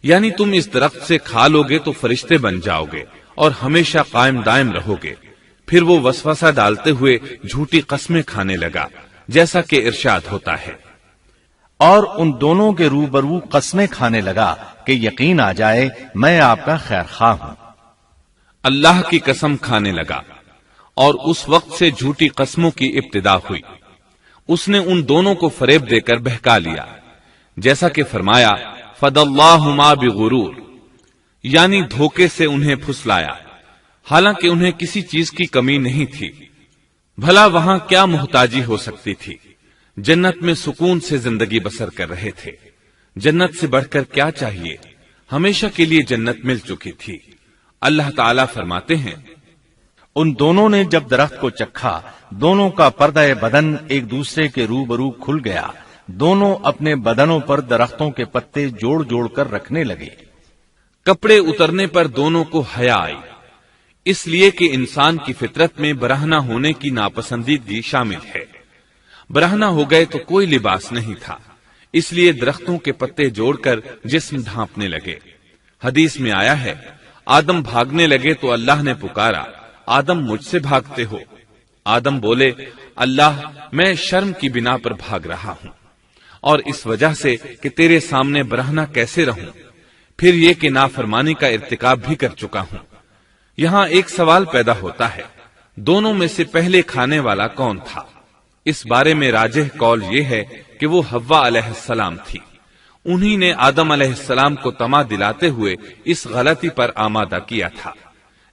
یعنی تم اس درخت سے کھا لو گے تو فرشتے بن جاؤ گے اور ہمیشہ قائم دائم رہو گے۔ پھر وہ وسوسہ ڈالتے ہوئے جھوٹی قسمیں کھانے لگا، جیسا کہ ارشاد ہوتا ہے، اور ان دونوں کے روبرو قسمیں کھانے لگا کہ یقین آ جائے میں آپ کا خیر خواہ ہوں۔ اللہ کی قسم کھانے لگا اور اس وقت سے جھوٹی قسموں کی ابتدا ہوئی۔ اس نے ان دونوں کو فریب دے کر بہکا لیا، جیسا کہ فرمایا فَدَلَّاهُمَا بِغُرُورٍ، یعنی دھوکے سے انہیں پھسلایا، حالانکہ انہیں کسی چیز کی کمی نہیں تھی۔ بھلا وہاں کیا محتاجی ہو سکتی تھی؟ جنت میں سکون سے زندگی بسر کر رہے تھے۔ جنت سے بڑھ کر کیا چاہیے؟ ہمیشہ کے لیے جنت مل چکی تھی۔ اللہ تعالیٰ فرماتے ہیں، ان دونوں نے جب درخت کو چکھا، دونوں کا پردہ بدن ایک دوسرے کے روبرو کھل گیا، دونوں اپنے بدنوں پر درختوں کے پتے جوڑ جوڑ کر رکھنے لگے۔ کپڑے اترنے پر دونوں کو حیا آئی، اس لیے کہ انسان کی فطرت میں برہنہ ہونے کی ناپسندیدگی شامل ہے۔ برہنہ ہو گئے تو کوئی لباس نہیں تھا، اس لیے درختوں کے پتے جوڑ کر جسم ڈھانپنے لگے۔ حدیث میں آیا ہے، آدم بھاگنے لگے تو اللہ نے پکارا، آدم مجھ سے بھاگتے ہو؟ آدم بولے، اللہ میں شرم کی بنا پر بھاگ رہا ہوں، اور اس وجہ سے کہ تیرے سامنے برہنہ کیسے رہوں، پھر یہ کہ نافرمانی کا ارتکاب بھی کر چکا ہوں۔ یہاں ایک سوال پیدا ہوتا ہے، دونوں میں سے پہلے کھانے والا کون تھا؟ اس بارے میں راجح قول یہ ہے کہ وہ حوا علیہ السلام تھی۔ انہی نے آدم علیہ السلام کو طمع دلاتے ہوئے اس غلطی پر آمادہ کیا تھا،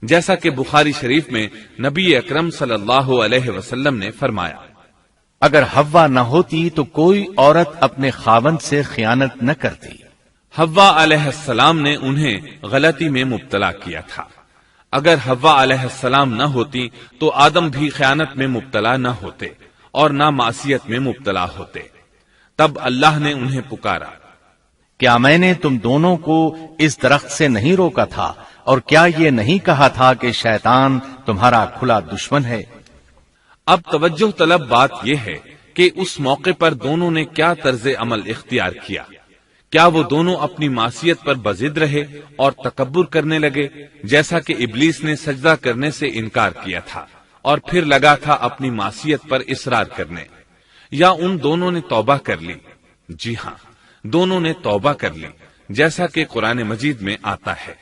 جیسا کہ بخاری شریف میں نبی اکرم صلی اللہ علیہ وسلم نے فرمایا، اگر حوا نہ ہوتی تو کوئی عورت اپنے خاوند سے خیانت نہ کرتی۔ حوا علیہ السلام نے انہیں غلطی میں مبتلا کیا تھا۔ اگر حوا علیہ السلام نہ ہوتی تو آدم بھی خیانت میں مبتلا نہ ہوتے اور نہ معصیت میں مبتلا ہوتے۔ تب اللہ نے انہیں پکارا، کیا میں نے تم دونوں کو اس درخت سے نہیں روکا تھا، اور کیا یہ نہیں کہا تھا کہ شیطان تمہارا کھلا دشمن ہے؟ اب توجہ طلب بات یہ ہے کہ اس موقع پر دونوں نے کیا طرز عمل اختیار کیا۔ کیا وہ دونوں اپنی معصیت پر بضد رہے اور تکبر کرنے لگے، جیسا کہ ابلیس نے سجدہ کرنے سے انکار کیا تھا اور پھر لگا تھا اپنی معصیت پر اصرار کرنے، یا ان دونوں نے توبہ کر لی؟ جی ہاں، دونوں نے توبہ کر لی، جیسا کہ قرآن مجید میں آتا ہے،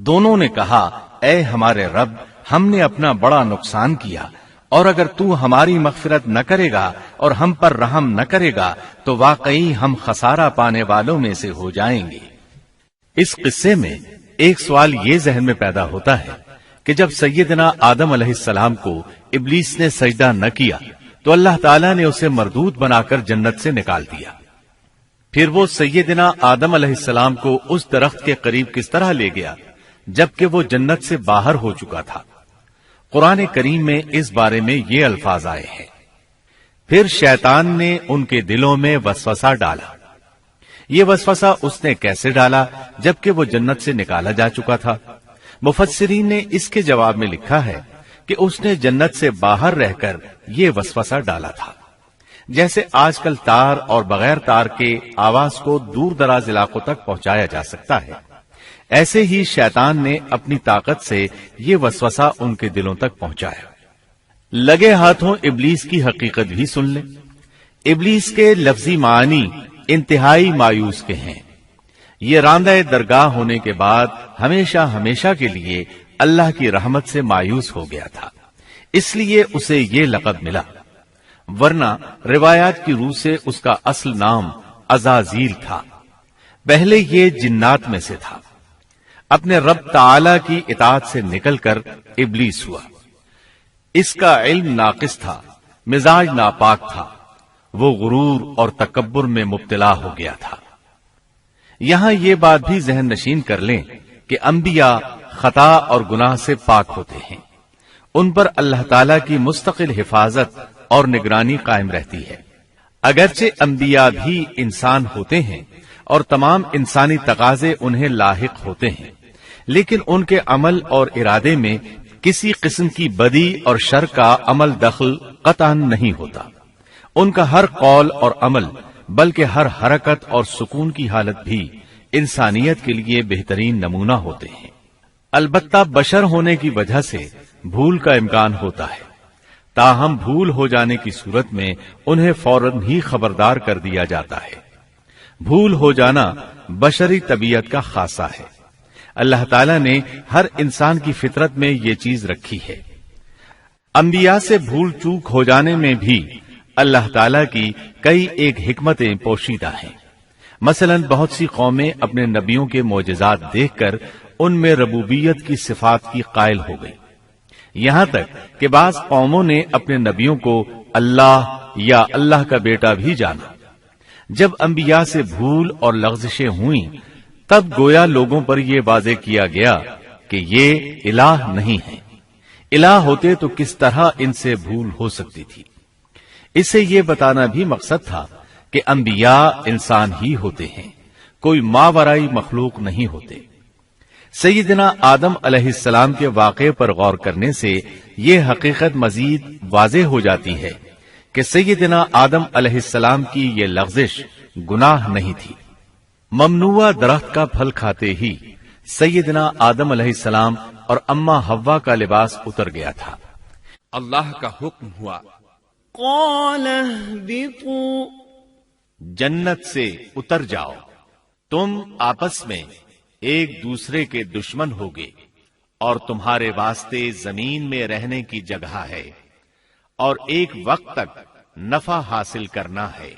دونوں نے کہا، اے ہمارے رب، ہم نے اپنا بڑا نقصان کیا، اور اگر تو ہماری مغفرت نہ کرے گا اور ہم پر رحم نہ کرے گا تو واقعی ہم خسارہ پانے والوں میں سے ہو جائیں گے۔ اس قصے میں ایک سوال یہ ذہن میں پیدا ہوتا ہے کہ جب سیدنا آدم علیہ السلام کو ابلیس نے سجدہ نہ کیا تو اللہ تعالیٰ نے اسے مردود بنا کر جنت سے نکال دیا، پھر وہ سیدنا آدم علیہ السلام کو اس درخت کے قریب کس طرح لے گیا جبکہ وہ جنت سے باہر ہو چکا تھا؟ قرآن کریم میں اس بارے میں یہ الفاظ آئے ہیں، پھر شیطان نے ان کے دلوں میں وسوسہ ڈالا۔ یہ وسوسہ اس نے کیسے ڈالا جبکہ وہ جنت سے نکالا جا چکا تھا؟ مفسرین نے اس کے جواب میں لکھا ہے کہ اس نے جنت سے باہر رہ کر یہ وسوسہ ڈالا تھا، جیسے آج کل تار اور بغیر تار کے آواز کو دور دراز علاقوں تک پہنچایا جا سکتا ہے، ایسے ہی شیطان نے اپنی طاقت سے یہ وسوسہ ان کے دلوں تک پہنچایا۔ لگے ہاتھوں ابلیس کی حقیقت بھی سن لیں۔ ابلیس کے لفظی معنی انتہائی مایوس کے ہیں۔ یہ راندہ درگاہ ہونے کے بعد ہمیشہ ہمیشہ کے لیے اللہ کی رحمت سے مایوس ہو گیا تھا، اس لیے اسے یہ لقب ملا، ورنہ روایات کی روح سے اس کا اصل نام عزازیل تھا۔ پہلے یہ جنات میں سے تھا، اپنے رب تعالی کی اطاعت سے نکل کر ابلیس ہوا۔ اس کا علم ناقص تھا، مزاج ناپاک تھا، وہ غرور اور تکبر میں مبتلا ہو گیا تھا۔ یہاں یہ بات بھی ذہن نشین کر لیں کہ انبیاء خطا اور گناہ سے پاک ہوتے ہیں، ان پر اللہ تعالی کی مستقل حفاظت اور نگرانی قائم رہتی ہے۔ اگرچہ انبیاء بھی انسان ہوتے ہیں اور تمام انسانی تقاضے انہیں لاحق ہوتے ہیں، لیکن ان کے عمل اور ارادے میں کسی قسم کی بدی اور شر کا عمل دخل قطعاً نہیں ہوتا۔ ان کا ہر قول اور عمل بلکہ ہر حرکت اور سکون کی حالت بھی انسانیت کے لیے بہترین نمونہ ہوتے ہیں۔ البتہ بشر ہونے کی وجہ سے بھول کا امکان ہوتا ہے، تاہم بھول ہو جانے کی صورت میں انہیں فوراً ہی خبردار کر دیا جاتا ہے۔ بھول ہو جانا بشری طبیعت کا خاصہ ہے۔ اللہ تعالیٰ نے ہر انسان کی فطرت میں یہ چیز رکھی ہے۔ انبیاء سے بھول چوک ہو جانے میں بھی اللہ تعالیٰ کی کئی ایک حکمتیں پوشیدہ ہیں۔ مثلا بہت سی قومیں اپنے نبیوں کے معجزات دیکھ کر ان میں ربوبیت کی صفات کی قائل ہو گئی، یہاں تک کہ بعض قوموں نے اپنے نبیوں کو اللہ یا اللہ کا بیٹا بھی جانا۔ جب انبیاء سے بھول اور لغزشیں ہوئیں تب گویا لوگوں پر یہ واضح کیا گیا کہ یہ الہ نہیں ہے۔ الہ ہوتے تو کس طرح ان سے بھول ہو سکتی تھی۔ اس سے یہ بتانا بھی مقصد تھا کہ انبیاء انسان ہی ہوتے ہیں، کوئی ماورائی مخلوق نہیں ہوتے۔ سیدنا آدم علیہ السلام کے واقعے پر غور کرنے سے یہ حقیقت مزید واضح ہو جاتی ہے کہ سیدنا آدم علیہ السلام کی یہ لغزش گناہ نہیں تھی۔ ممنوع درخت کا پھل کھاتے ہی سیدنا آدم علیہ السلام اور اماں حوا کا لباس اتر گیا تھا۔ اللہ کا حکم ہوا، قال اهبطوا، جنت سے اتر جاؤ، تم آپس میں ایک دوسرے کے دشمن ہوگے اور تمہارے واسطے زمین میں رہنے کی جگہ ہے اور ایک وقت تک نفع حاصل کرنا ہے۔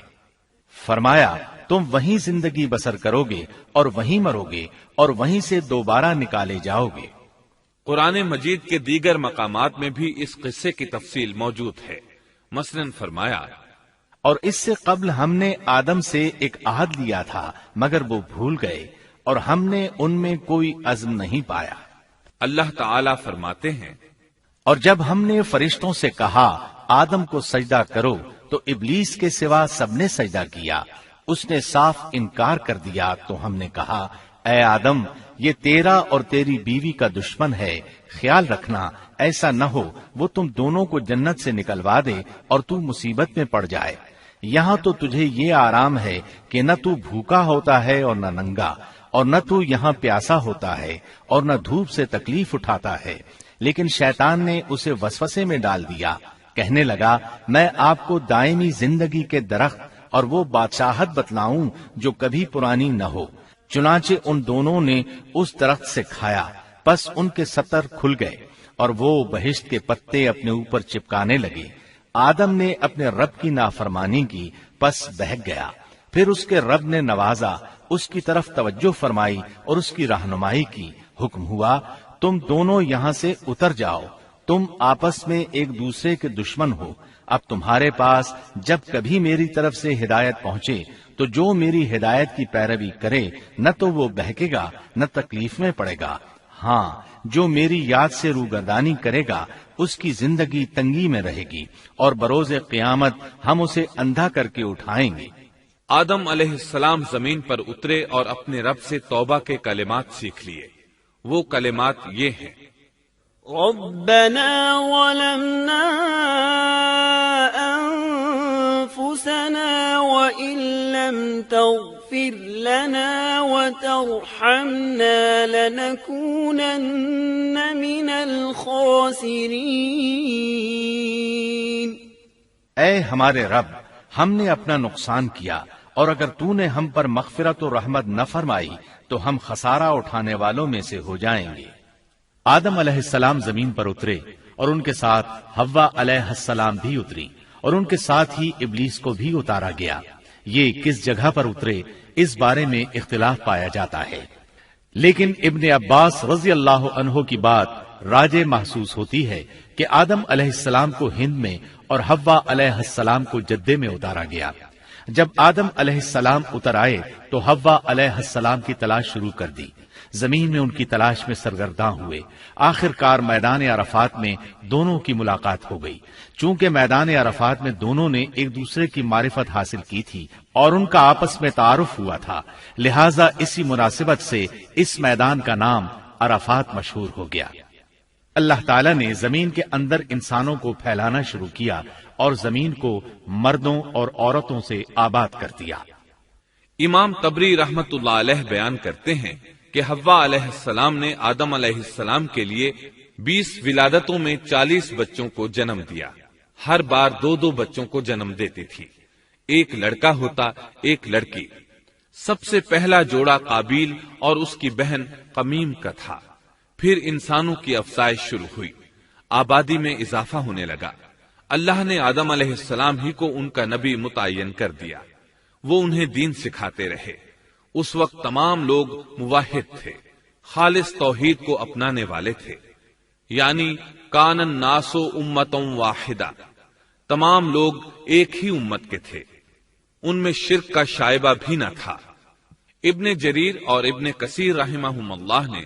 فرمایا تم وہیں زندگی بسر کرو گے اور وہیں مرو گے اور وہیں سے دوبارہ نکالے جاؤ گے۔ قرآن مجید کے دیگر مقامات میں بھی اس قصے کی تفصیل موجود ہے۔ مثلاً فرمایا، اور اس سے قبل ہم نے آدم سے ایک عہد لیا تھا مگر وہ بھول گئے اور ہم نے ان میں کوئی عزم نہیں پایا۔ اللہ تعالی فرماتے ہیں، اور جب ہم نے فرشتوں سے کہا آدم کو سجدہ کرو تو ابلیس کے سوا سب نے سجدہ کیا، اس نے صاف انکار کر دیا۔ تو ہم نے کہا اے آدم، یہ تیرا اور تیری بیوی کا دشمن ہے، خیال رکھنا ایسا نہ ہو وہ تم دونوں کو جنت سے نکلوا دے اور تو مصیبت میں پڑ جائے۔ یہاں تو تجھے یہ آرام ہے کہ نہ تو بھوکا ہوتا ہے اور نہ ننگا، اور نہ تو یہاں پیاسا ہوتا ہے اور نہ دھوپ سے تکلیف اٹھاتا ہے۔ لیکن شیطان نے اسے وسوسے میں ڈال دیا، کہنے لگا میں آپ کو دائمی زندگی کے درخت اور وہ بادشاہت بتلاؤں جو کبھی پرانی نہ ہو۔ چنانچہ ان دونوں نے اس درخت سے کھایا، پس ان کے ستر کھل گئے اور وہ بہشت کے پتے اپنے اوپر چپکانے لگے۔ آدم نے اپنے رب کی نافرمانی کی، پس بہک گیا۔ پھر اس کے رب نے نوازا، اس کی طرف توجہ فرمائی اور اس کی رہنمائی کی۔ حکم ہوا تم دونوں یہاں سے اتر جاؤ، تم آپس میں ایک دوسرے کے دشمن ہو۔ اب تمہارے پاس جب کبھی میری طرف سے ہدایت پہنچے تو جو میری ہدایت کی پیروی کرے نہ تو وہ بہکے گا نہ تکلیف میں پڑے گا، ہاں جو میری یاد سے روگردانی کرے گا اس کی زندگی تنگی میں رہے گی اور بروز قیامت ہم اسے اندھا کر کے اٹھائیں گے۔ آدم علیہ السلام زمین پر اترے اور اپنے رب سے توبہ کے کلمات سیکھ لیے۔ وہ کلمات یہ ہیں، ربنا ظلمنا أنفسنا وإن لم تغفر لنا وترحمنا لنكونن من الخاسرين۔ اے ہمارے رب، ہم نے اپنا نقصان کیا اور اگر تو نے ہم پر مغفرت و رحمت نہ فرمائی تو ہم خسارہ اٹھانے والوں میں سے ہو جائیں گے۔ آدم علیہ السلام زمین پر اترے اور ان کے ساتھ حوا علیہ السلام بھی اتری اور ان کے ساتھ ہی ابلیس کو بھی اتارا گیا۔ یہ کس جگہ پر اترے اس بارے میں اختلاف پایا جاتا ہے، لیکن ابن عباس رضی اللہ عنہ کی بات راجح محسوس ہوتی ہے کہ آدم علیہ السلام کو ہند میں اور حوا علیہ السلام کو جدے میں اتارا گیا۔ جب آدم علیہ السلام اتر آئے تو حوا علیہ السلام کی تلاش شروع کر دی، زمین میں ان کی تلاش میں سرگرداں ہوئے۔ آخر کار میدان عرفات میں دونوں کی ملاقات ہو گئی۔ چونکہ میدان عرفات میں دونوں نے ایک دوسرے کی معرفت حاصل کی تھی اور ان کا آپس میں تعارف ہوا تھا، لہذا اسی مناسبت سے اس میدان کا نام عرفات مشہور ہو گیا۔ اللہ تعالیٰ نے زمین کے اندر انسانوں کو پھیلانا شروع کیا اور زمین کو مردوں اور عورتوں سے آباد کر دیا۔ امام طبری رحمت اللہ علیہ بیان کرتے ہیں کہ حوا علیہ السلام نے آدم علیہ السلام کے لیے 20 ولادتوں میں 40 بچوں کو جنم دیا۔ ہر بار 2 بچوں کو جنم دیتی تھی، ایک لڑکا ہوتا ایک لڑکی۔ سب سے پہلا جوڑا قابیل اور اس کی بہن قمیم کا تھا۔ پھر انسانوں کی افزائش شروع ہوئی، آبادی میں اضافہ ہونے لگا۔ اللہ نے آدم علیہ السلام ہی کو ان کا نبی متعین کر دیا، وہ انہیں دین سکھاتے رہے۔ اس وقت تمام لوگ موحد تھے، خالص توحید کو اپنانے والے تھے، یعنی کان الناس امۃ واحدہ، تمام لوگ ایک ہی امت کے تھے، ان میں شرک کا شائبہ بھی نہ تھا۔ ابن جریر اور ابن کثیر رحمہم اللہ نے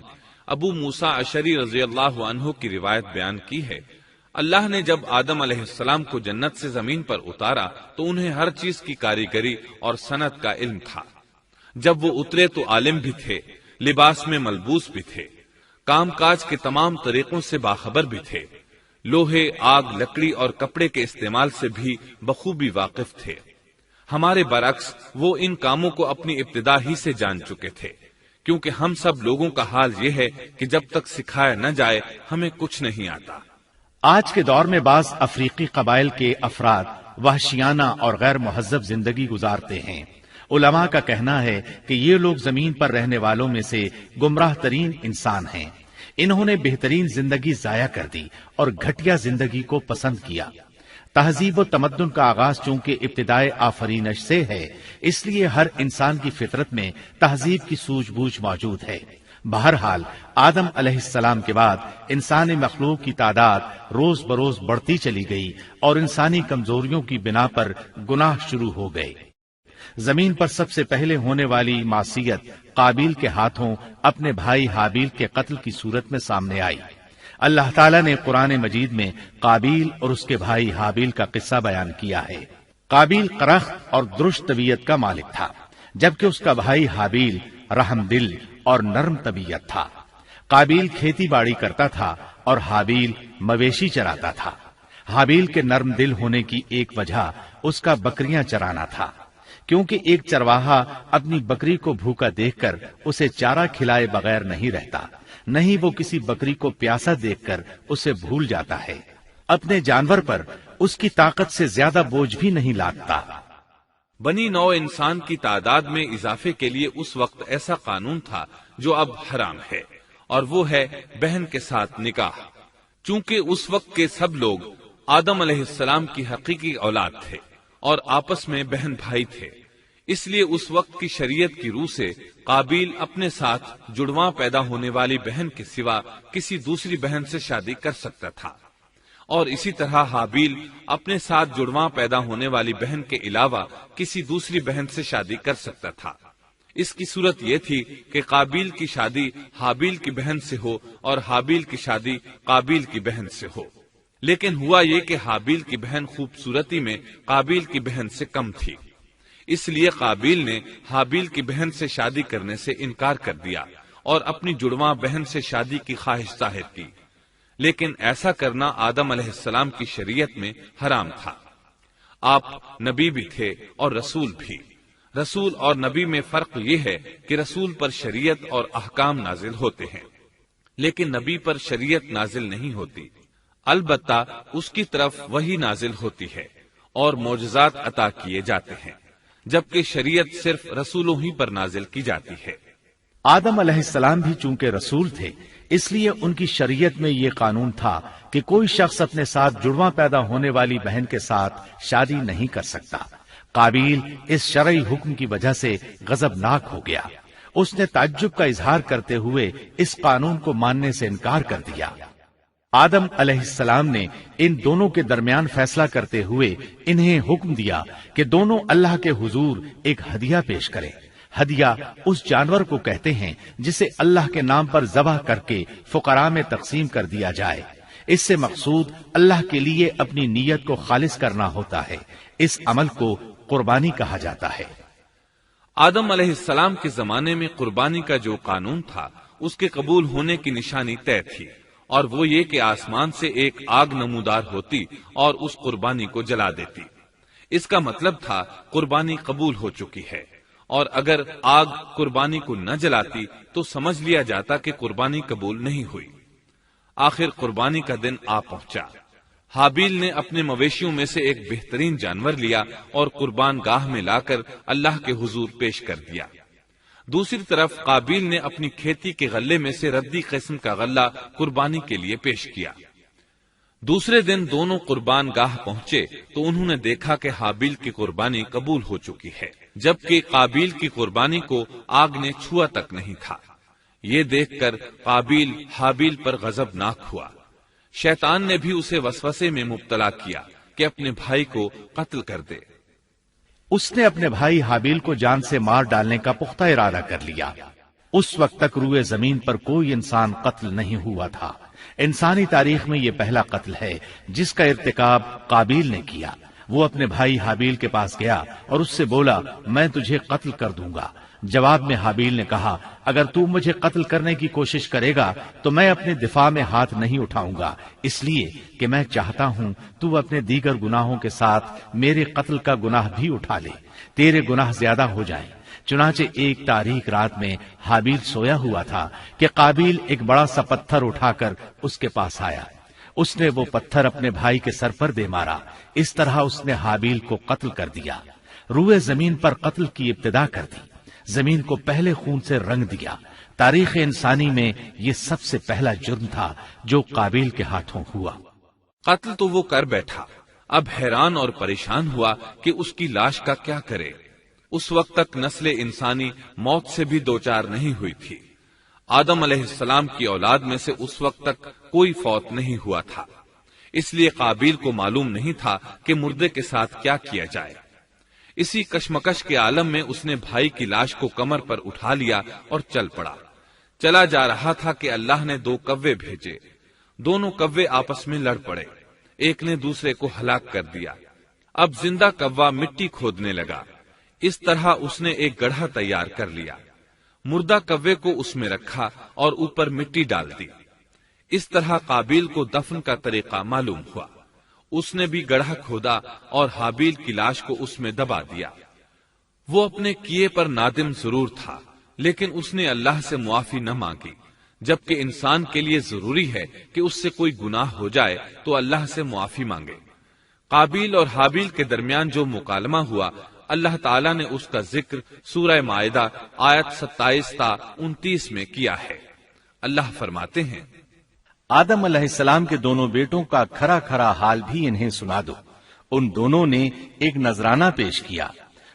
ابو موسیٰ اشعری رضی اللہ عنہ کی روایت بیان کی ہے، اللہ نے جب آدم علیہ السلام کو جنت سے زمین پر اتارا تو انہیں ہر چیز کی کاریگری اور صنعت کا علم تھا۔ جب وہ اترے تو عالم بھی تھے، لباس میں ملبوس بھی تھے، کام کاج کے تمام طریقوں سے باخبر بھی تھے، لوہے، آگ، لکڑی اور کپڑے کے استعمال سے بھی بخوبی واقف تھے۔ ہمارے برعکس وہ ان کاموں کو اپنی ابتدا ہی سے جان چکے تھے، کیونکہ ہم سب لوگوں کا حال یہ ہے کہ جب تک سکھایا نہ جائے ہمیں کچھ نہیں آتا۔ آج کے دور میں بعض افریقی قبائل کے افراد وحشیانہ اور غیر مہذب زندگی گزارتے ہیں۔ علماء کا کہنا ہے کہ یہ لوگ زمین پر رہنے والوں میں سے گمراہ ترین انسان ہیں۔ انہوں نے بہترین زندگی ضائع کر دی اور گھٹیا زندگی کو پسند کیا۔ تہذیب و تمدن کا آغاز چونکہ ابتدائے آفرینش سے ہے، اس لیے ہر انسان کی فطرت میں تہذیب کی سوجھ بوجھ موجود ہے۔ بہرحال آدم علیہ السلام کے بعد انسانی مخلوق کی تعداد روز بروز بڑھتی چلی گئی اور انسانی کمزوریوں کی بنا پر گناہ شروع ہو گئے۔ زمین پر سب سے پہلے ہونے والی معصیت قابیل کے ہاتھوں اپنے بھائی حابیل کے قتل کی صورت میں سامنے آئی۔ اللہ تعالیٰ نے قرآن مجید میں قابیل اور اس کے بھائی حابیل کا قصہ بیان کیا ہے۔ قابیل قرخت اور درشت طبیعت کا مالک تھا، جبکہ اس کا بھائی حابیل رحم دل اور نرم طبیعت تھا۔ قابیل کھیتی باڑی کرتا تھا اور حابیل مویشی چراتا تھا۔ حابیل کے نرم دل ہونے کی ایک وجہ اس کا بکریاں چرانا تھا، کیونکہ ایک چرواہا اپنی بکری کو بھوکا دیکھ کر اسے چارہ کھلائے بغیر نہیں رہتا، نہیں وہ کسی بکری کو پیاسا دیکھ کر اسے بھول جاتا ہے۔ اپنے جانور پر اس کی طاقت سے زیادہ بوجھ بھی نہیں لادتا۔ بنی نوع انسان کی تعداد میں اضافے کے لیے اس وقت ایسا قانون تھا جو اب حرام ہے، اور وہ ہے بہن کے ساتھ نکاح۔ چونکہ اس وقت کے سب لوگ آدم علیہ السلام کی حقیقی اولاد تھے اور آپس میں بہن بھائی تھے، اس لیے اس وقت کی شریعت کی روح سے قابیل اپنے ساتھ جڑواں پیدا ہونے والی بہن کے سوا کسی دوسری بہن سے شادی کر سکتا تھا، اور اسی طرح حابیل اپنے ساتھ جڑواں پیدا ہونے والی بہن کے علاوہ کسی دوسری بہن سے شادی کر سکتا تھا۔ اس کی صورت یہ تھی کہ قابیل کی شادی حابیل کی بہن سے ہو اور حابیل کی شادی قابیل کی بہن سے ہو، لیکن ہوا یہ کہ حابیل کی بہن خوبصورتی میں قابیل کی بہن سے کم تھی، اس لیے قابیل نے حابیل کی بہن سے شادی کرنے سے انکار کر دیا اور اپنی جڑواں بہن سے شادی کی خواہش ظاہر کی، لیکن ایسا کرنا آدم علیہ السلام کی شریعت میں حرام تھا۔ آپ نبی بھی تھے اور رسول بھی۔ رسول اور نبی میں فرق یہ ہے کہ رسول پر شریعت اور احکام نازل ہوتے ہیں، لیکن نبی پر شریعت نازل نہیں ہوتی، البتہ اس کی طرف وحی نازل ہوتی ہے اور معجزات عطا کیے جاتے ہیں، جبکہ شریعت صرف رسولوں ہی پر نازل کی جاتی ہے۔ آدم علیہ السلام بھی چونکہ رسول تھے، اس لیے ان کی شریعت میں یہ قانون تھا کہ کوئی شخص اپنے ساتھ جڑواں پیدا ہونے والی بہن کے ساتھ شادی نہیں کر سکتا۔ قابیل اس شرعی حکم کی وجہ سے غضبناک ہو گیا، اس نے تعجب کا اظہار کرتے ہوئے اس قانون کو ماننے سے انکار کر دیا۔ آدم علیہ السلام نے ان دونوں کے درمیان فیصلہ کرتے ہوئے انہیں حکم دیا کہ دونوں اللہ کے حضور ایک ہدیہ پیش کریں۔ ہدیہ اس جانور کو کہتے ہیں جسے اللہ کے نام پر ذبح کر کے فقراء میں تقسیم کر دیا جائے۔ اس سے مقصود اللہ کے لیے اپنی نیت کو خالص کرنا ہوتا ہے۔ اس عمل کو قربانی کہا جاتا ہے۔ آدم علیہ السلام کے زمانے میں قربانی کا جو قانون تھا اس کے قبول ہونے کی نشانی طے تھی، اور وہ یہ کہ آسمان سے ایک آگ نمودار ہوتی اور اس قربانی کو جلا دیتی۔ اس کا مطلب تھا قربانی قبول ہو چکی ہے، اور اگر آگ قربانی کو نہ جلاتی تو سمجھ لیا جاتا کہ قربانی قبول نہیں ہوئی۔ آخر قربانی کا دن آ پہنچا۔ حابیل نے اپنے مویشیوں میں سے ایک بہترین جانور لیا اور قربان گاہ میں لا کر اللہ کے حضور پیش کر دیا۔ دوسری طرف قابیل نے اپنی کھیتی کے غلے میں سے ردی قسم کا غلہ قربانی کے لیے پیش کیا۔ دوسرے دن دونوں قربان گاہ پہنچے تو انہوں نے دیکھا کہ حابیل کی قربانی قبول ہو چکی ہے، جبکہ قابیل کی قربانی کو آگ نے چھوا تک نہیں تھا۔ یہ دیکھ کر قابیل حابیل پر غضبناک ہوا۔ شیطان نے بھی اسے وسوسے میں مبتلا کیا کہ اپنے بھائی کو قتل کر دے۔ اس نے اپنے بھائی حابیل کو جان سے مار ڈالنے کا پختہ ارادہ کر لیا۔ اس وقت تک روئے زمین پر کوئی انسان قتل نہیں ہوا تھا۔ انسانی تاریخ میں یہ پہلا قتل ہے جس کا ارتکاب قابیل نے کیا۔ وہ اپنے بھائی حابیل کے پاس گیا اور اس سے بولا، میں تجھے قتل کر دوں گا۔ جواب میں حابیل نے کہا، اگر تو مجھے قتل کرنے کی کوشش کرے گا تو میں اپنے دفاع میں ہاتھ نہیں اٹھاؤں گا، اس لیے کہ میں چاہتا ہوں تو اپنے دیگر گناہوں کے ساتھ میرے قتل کا گناہ بھی اٹھا لے، تیرے گناہ زیادہ ہو جائیں۔ چنانچہ ایک تاریک رات میں حابیل سویا ہوا تھا کہ قابیل ایک بڑا سا پتھر اٹھا کر اس کے پاس آیا۔ اس نے وہ پتھر اپنے بھائی کے سر پر دے مارا۔ اس طرح اس نے حابیل کو قتل کر دیا، روئے زمین پر قتل کی ابتدا کر دی، زمین کو پہلے خون سے رنگ دیا۔ تاریخ انسانی میں یہ سب سے پہلا جرم تھا جو قابیل کے ہاتھوں ہوا۔ قتل تو وہ کر بیٹھا، اب حیران اور پریشان ہوا کہ اس کی لاش کا کیا کرے۔ اس وقت تک نسل انسانی موت سے بھی دوچار نہیں ہوئی تھی۔ آدم علیہ السلام کی اولاد میں سے اس وقت تک کوئی فوت نہیں ہوا تھا، اس لیے قابیل کو معلوم نہیں تھا کہ مردے کے ساتھ کیا کیا جائے۔ اسی کشمکش کے عالم میں اس نے بھائی کی لاش کو کمر پر اٹھا لیا اور چل پڑا۔ چلا جا رہا تھا کہ اللہ نے 2 کوے بھیجے۔ دونوں کوے آپس میں لڑ پڑے، ایک نے دوسرے کو ہلاک کر دیا۔ اب زندہ کوا مٹی کھودنے لگا۔ اس طرح اس نے ایک گڑھا تیار کر لیا، مردہ کوے کو اس میں رکھا اور اوپر مٹی ڈال دی۔ اس طرح قابیل کو دفن کا طریقہ معلوم ہوا۔ اس نے بھی گڑھا کھودا اور حابیل کی لاش کو اس میں دبا دیا۔ وہ اپنے کیے پر نادم ضرور تھا، لیکن اس نے اللہ سے معافی نہ مانگی، جبکہ انسان کے لیے ضروری ہے کہ اس سے کوئی گناہ ہو جائے تو اللہ سے معافی مانگے۔ قابیل اور حابیل کے درمیان جو مکالمہ ہوا، اللہ تعالیٰ نے اس کا ذکر سورہ مائدہ آیت 27 تا 29 میں کیا ہے۔ اللہ فرماتے ہیں، آدم علیہ السلام کے دونوں بیٹوں کا کھرا کھرا حال بھی انہیں سنا دو۔ ان دونوں نے ایک نذرانہ پیش کیا،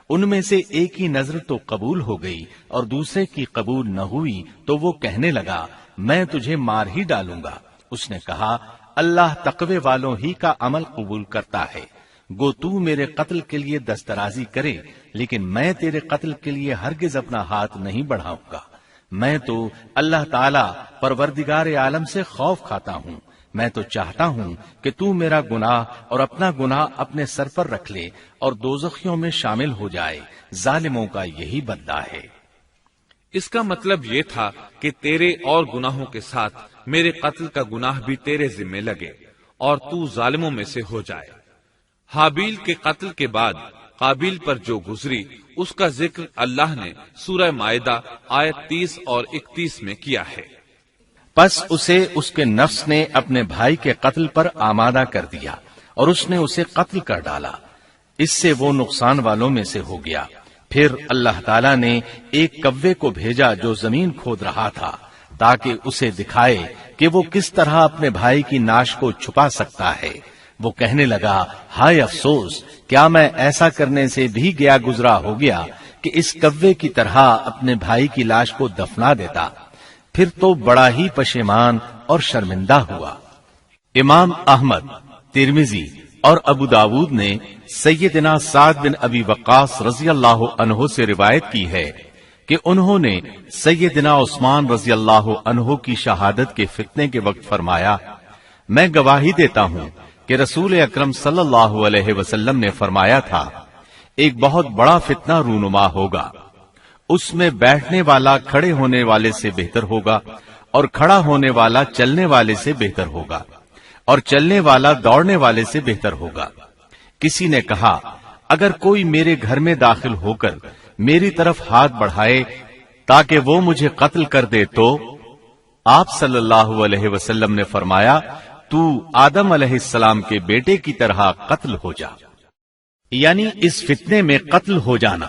ان میں سے ایک کی نذر تو قبول ہو گئی اور دوسرے کی قبول نہ ہوئی تو وہ کہنے لگا، میں تجھے مار ہی ڈالوں گا۔ اس نے کہا، اللہ تقوی والوں ہی کا عمل قبول کرتا ہے، گو تو میرے قتل کے لیے دسترازی کرے، لیکن میں تیرے قتل کے لیے ہرگز اپنا ہاتھ نہیں بڑھاؤں گا۔ میں تو اللہ تعالی پروردگار عالم سے خوف کھاتا ہوں۔ میں تو چاہتا ہوں کہ تو میرا گناہ اور اپنا گناہ اپنے سر پر رکھ لے اور دوزخیوں میں شامل ہو جائے۔ ظالموں کا یہی بدلہ ہے۔ اس کا مطلب یہ تھا کہ تیرے اور گناہوں کے ساتھ میرے قتل کا گناہ بھی تیرے ذمہ لگے اور تو ظالموں میں سے ہو جائے۔ حابیل کے قتل کے بعد قابیل پر جو گزری اس کا ذکر اللہ نے سورہ مائدہ آیت 30 اور 31 میں کیا ہے۔ پس اسے اس کے نفس نے اپنے بھائی کے قتل پر آمادہ کر دیا اور اس نے اسے قتل کر ڈالا، اس سے وہ نقصان والوں میں سے ہو گیا۔ پھر اللہ تعالیٰ نے ایک کوے کو بھیجا جو زمین کھود رہا تھا تاکہ اسے دکھائے کہ وہ کس طرح اپنے بھائی کی ناش کو چھپا سکتا ہے۔ وہ کہنے لگا، ہائے افسوس، کیا میں ایسا کرنے سے بھی گیا گزرا ہو گیا کہ اس کوے کی طرح اپنے بھائی کی لاش کو دفنا دیتا۔ پھر تو بڑا ہی پشیمان اور شرمندہ ہوا۔ امام احمد، ترمذی اور ابو داود نے سیدنا سعد بن ابی وقاص رضی اللہ عنہ سے روایت کی ہے کہ انہوں نے سیدنا عثمان رضی اللہ عنہ کی شہادت کے فتنے کے وقت فرمایا، میں گواہی دیتا ہوں کہ رسول اکرم صلی اللہ علیہ وسلم نے فرمایا تھا، ایک بہت بڑا فتنہ رونما ہوگا، اس میں بیٹھنے والا کھڑے ہونے والے سے بہتر ہوگا اور کھڑا ہونے والا چلنے والے سے بہتر ہوگا اور چلنے والا دوڑنے والے سے بہتر ہوگا۔ کسی نے کہا، اگر کوئی میرے گھر میں داخل ہو کر میری طرف ہاتھ بڑھائے تاکہ وہ مجھے قتل کر دے تو آپ صلی اللہ علیہ وسلم نے فرمایا، تو آدم علیہ السلام کے بیٹے کی طرح قتل ہو جا، یعنی اس فتنے میں قتل ہو جانا۔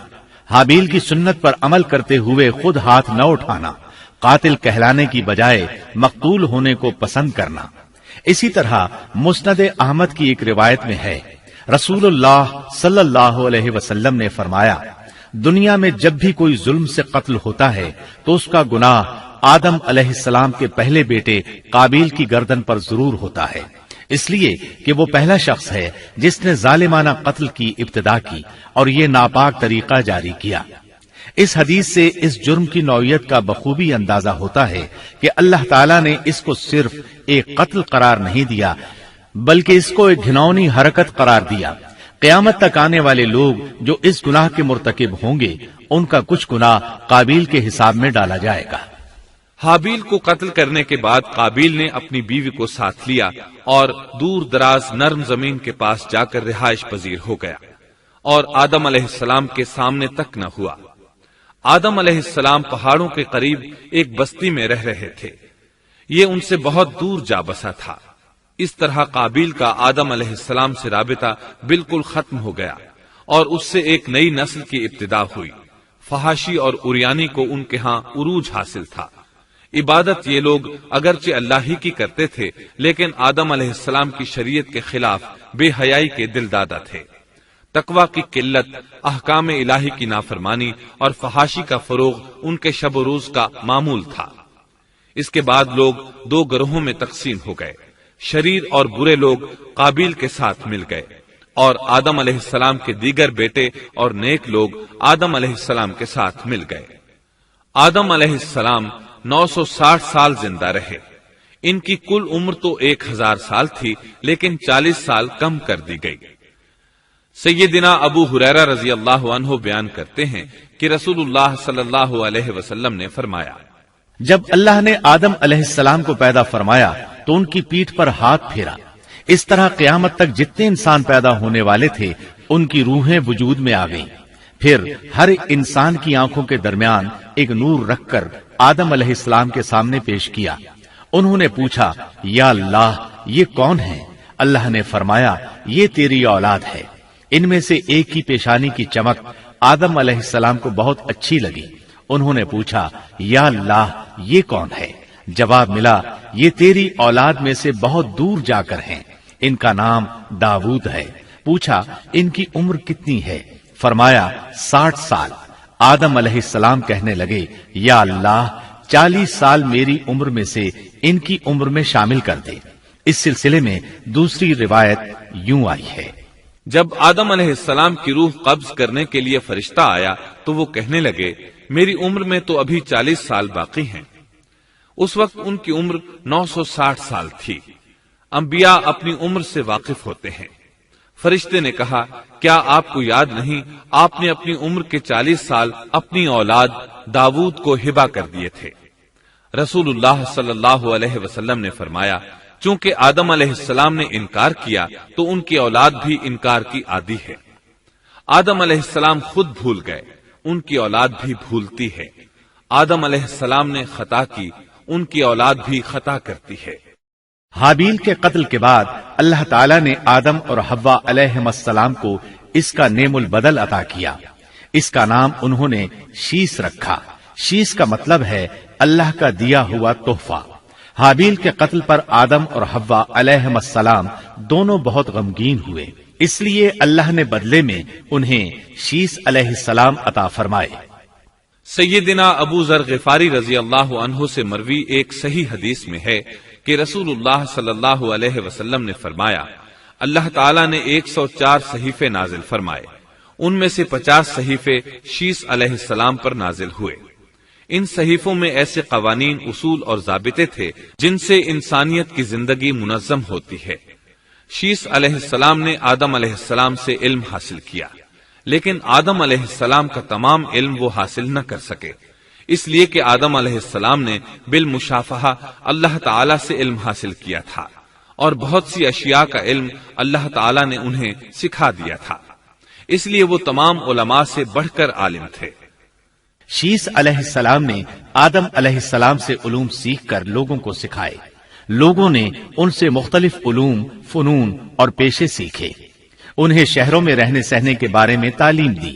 حابیل کی سنت پر عمل کرتے ہوئے خود ہاتھ نہ اٹھانا، قاتل کہلانے کی بجائے مقتول ہونے کو پسند کرنا۔ اسی طرح مسند احمد کی ایک روایت میں ہے، رسول اللہ صلی اللہ علیہ وسلم نے فرمایا، دنیا میں جب بھی کوئی ظلم سے قتل ہوتا ہے تو اس کا گناہ آدم علیہ السلام کے پہلے بیٹے قابیل کی گردن پر ضرور ہوتا ہے، اس لیے کہ وہ پہلا شخص ہے جس نے ظالمانہ قتل کی ابتدا کی اور یہ ناپاک طریقہ جاری کیا۔ اس حدیث سے اس جرم کی نوعیت کا بخوبی اندازہ ہوتا ہے کہ اللہ تعالیٰ نے اس کو صرف ایک قتل قرار نہیں دیا بلکہ اس کو ایک گھناؤنی حرکت قرار دیا۔ قیامت تک آنے والے لوگ جو اس گناہ کے مرتکب ہوں گے ان کا کچھ گناہ قابیل کے حساب میں ڈالا جائے گا۔ حابیل کو قتل کرنے کے بعد قابیل نے اپنی بیوی کو ساتھ لیا اور دور دراز نرم زمین کے پاس جا کر رہائش پذیر ہو گیا اور آدم علیہ السلام کے سامنے تک نہ ہوا۔ آدم علیہ السلام پہاڑوں کے قریب ایک بستی میں رہ رہے تھے، یہ ان سے بہت دور جا بسا تھا۔ اس طرح قابیل کا آدم علیہ السلام سے رابطہ بالکل ختم ہو گیا اور اس سے ایک نئی نسل کی ابتدا ہوئی۔ فحاشی اور اریانی کو ان کے ہاں عروج حاصل تھا۔ عبادت یہ لوگ اگرچہ اللہ ہی کی کرتے تھے لیکن آدم علیہ السلام کی شریعت کے خلاف بے حیائی کے دل دادا تھے۔ تقوی کی قلت، احکام الہی کی نافرمانی اور فحاشی کا فروغ ان کے شب و روز کا معمول تھا۔ اس کے بعد لوگ دو گروہوں میں تقسیم ہو گئے، شریر اور برے لوگ قابیل کے ساتھ مل گئے اور آدم علیہ السلام کے دیگر بیٹے اور نیک لوگ آدم علیہ السلام کے ساتھ مل گئے۔ آدم علیہ السلام 960 سال زندہ رہے۔ ان کی کل عمر تو 1000 سال تھی لیکن 40 سال کم کر دی گئی۔ سیدنا ابو ہریرہ رضی اللہ عنہ بیان کرتے ہیں کہ رسول اللہ صلی اللہ علیہ وسلم نے فرمایا، جب اللہ نے آدم علیہ السلام کو پیدا فرمایا تو ان کی پیٹھ پر ہاتھ پھیرا، اس طرح قیامت تک جتنے انسان پیدا ہونے والے تھے ان کی روحیں وجود میں آ گئیں۔ پھر ہر انسان کی آنکھوں کے درمیان ایک نور رکھ کر آدم علیہ السلام کے سامنے پیش کیا۔ انہوں نے پوچھا، یا اللہ یہ کون ہے؟ اللہ نے فرمایا، یہ تیری اولاد ہے۔ ان میں سے ایک کی پیشانی کی چمک آدم علیہ السلام کو بہت اچھی لگی۔ انہوں نے پوچھا، یا اللہ یہ کون ہے؟ جواب ملا، یہ تیری اولاد میں سے بہت دور جا کر ہیں، ان کا نام داؤد ہے۔ پوچھا، ان کی عمر کتنی ہے؟ فرمایا 60 سال۔ آدم علیہ السلام کہنے لگے، یا اللہ 40 سال میری عمر میں سے ان کی عمر میں شامل کر دے۔ اس سلسلے میں دوسری روایت یوں آئی ہے، جب آدم علیہ السلام کی روح قبض کرنے کے لیے فرشتہ آیا تو وہ کہنے لگے، میری عمر میں تو ابھی 40 سال باقی ہیں۔ اس وقت ان کی عمر 960 سال تھی۔ انبیاء اپنی عمر سے واقف ہوتے ہیں۔ فرشتے نے کہا، کیا آپ کو یاد نہیں آپ نے اپنی عمر کے 40 سال اپنی اولاد داؤد کو ہبہ کر دیے تھے؟ رسول اللہ صلی اللہ علیہ وسلم نے فرمایا، چونکہ آدم علیہ السلام نے انکار کیا تو ان کی اولاد بھی انکار کی عادی ہے۔ آدم علیہ السلام خود بھول گئے، ان کی اولاد بھی بھولتی ہے۔ آدم علیہ السلام نے خطا کی، ان کی اولاد بھی خطا کرتی ہے۔ حابیل کے قتل کے بعد اللہ تعالیٰ نے آدم اور حوا علیہ السلام کو اس کا نعم البدل عطا کیا۔ اس کا نام انہوں نے شیس رکھا۔ شیس کا مطلب ہے اللہ کا دیا ہوا تحفہ۔ حابیل کے قتل پر آدم اور حوا علیہ السلام دونوں بہت غمگین ہوئے، اس لیے اللہ نے بدلے میں انہیں شیس علیہ السلام عطا فرمائے۔ سیدنا ابو ذر غفاری رضی اللہ عنہ سے مروی ایک صحیح حدیث میں ہے کہ رسول اللہ صلی اللہ علیہ وسلم نے فرمایا، اللہ تعالیٰ نے 104 صحیفے نازل فرمائے، ان میں سے 50 صحیفے شیس علیہ السلام پر نازل ہوئے۔ ان صحیفوں میں ایسے قوانین، اصول اور ضابطے تھے جن سے انسانیت کی زندگی منظم ہوتی ہے۔ شیس علیہ السلام نے آدم علیہ السلام سے علم حاصل کیا، لیکن آدم علیہ السلام کا تمام علم وہ حاصل نہ کر سکے، اس لیے کہ آدم علیہ السلام نے بالمشافہہ اللہ تعالی سے علم حاصل کیا تھا اور بہت سی اشیاء کا علم اللہ تعالی نے انہیں سکھا دیا تھا، اس لیے وہ تمام علماء سے بڑھ کر عالم تھے۔ شیس علیہ السلام نے آدم علیہ السلام سے علوم سیکھ کر لوگوں کو سکھائے۔ لوگوں نے ان سے مختلف علوم، فنون اور پیشے سیکھے۔ انہیں شہروں میں رہنے سہنے کے بارے میں تعلیم دی۔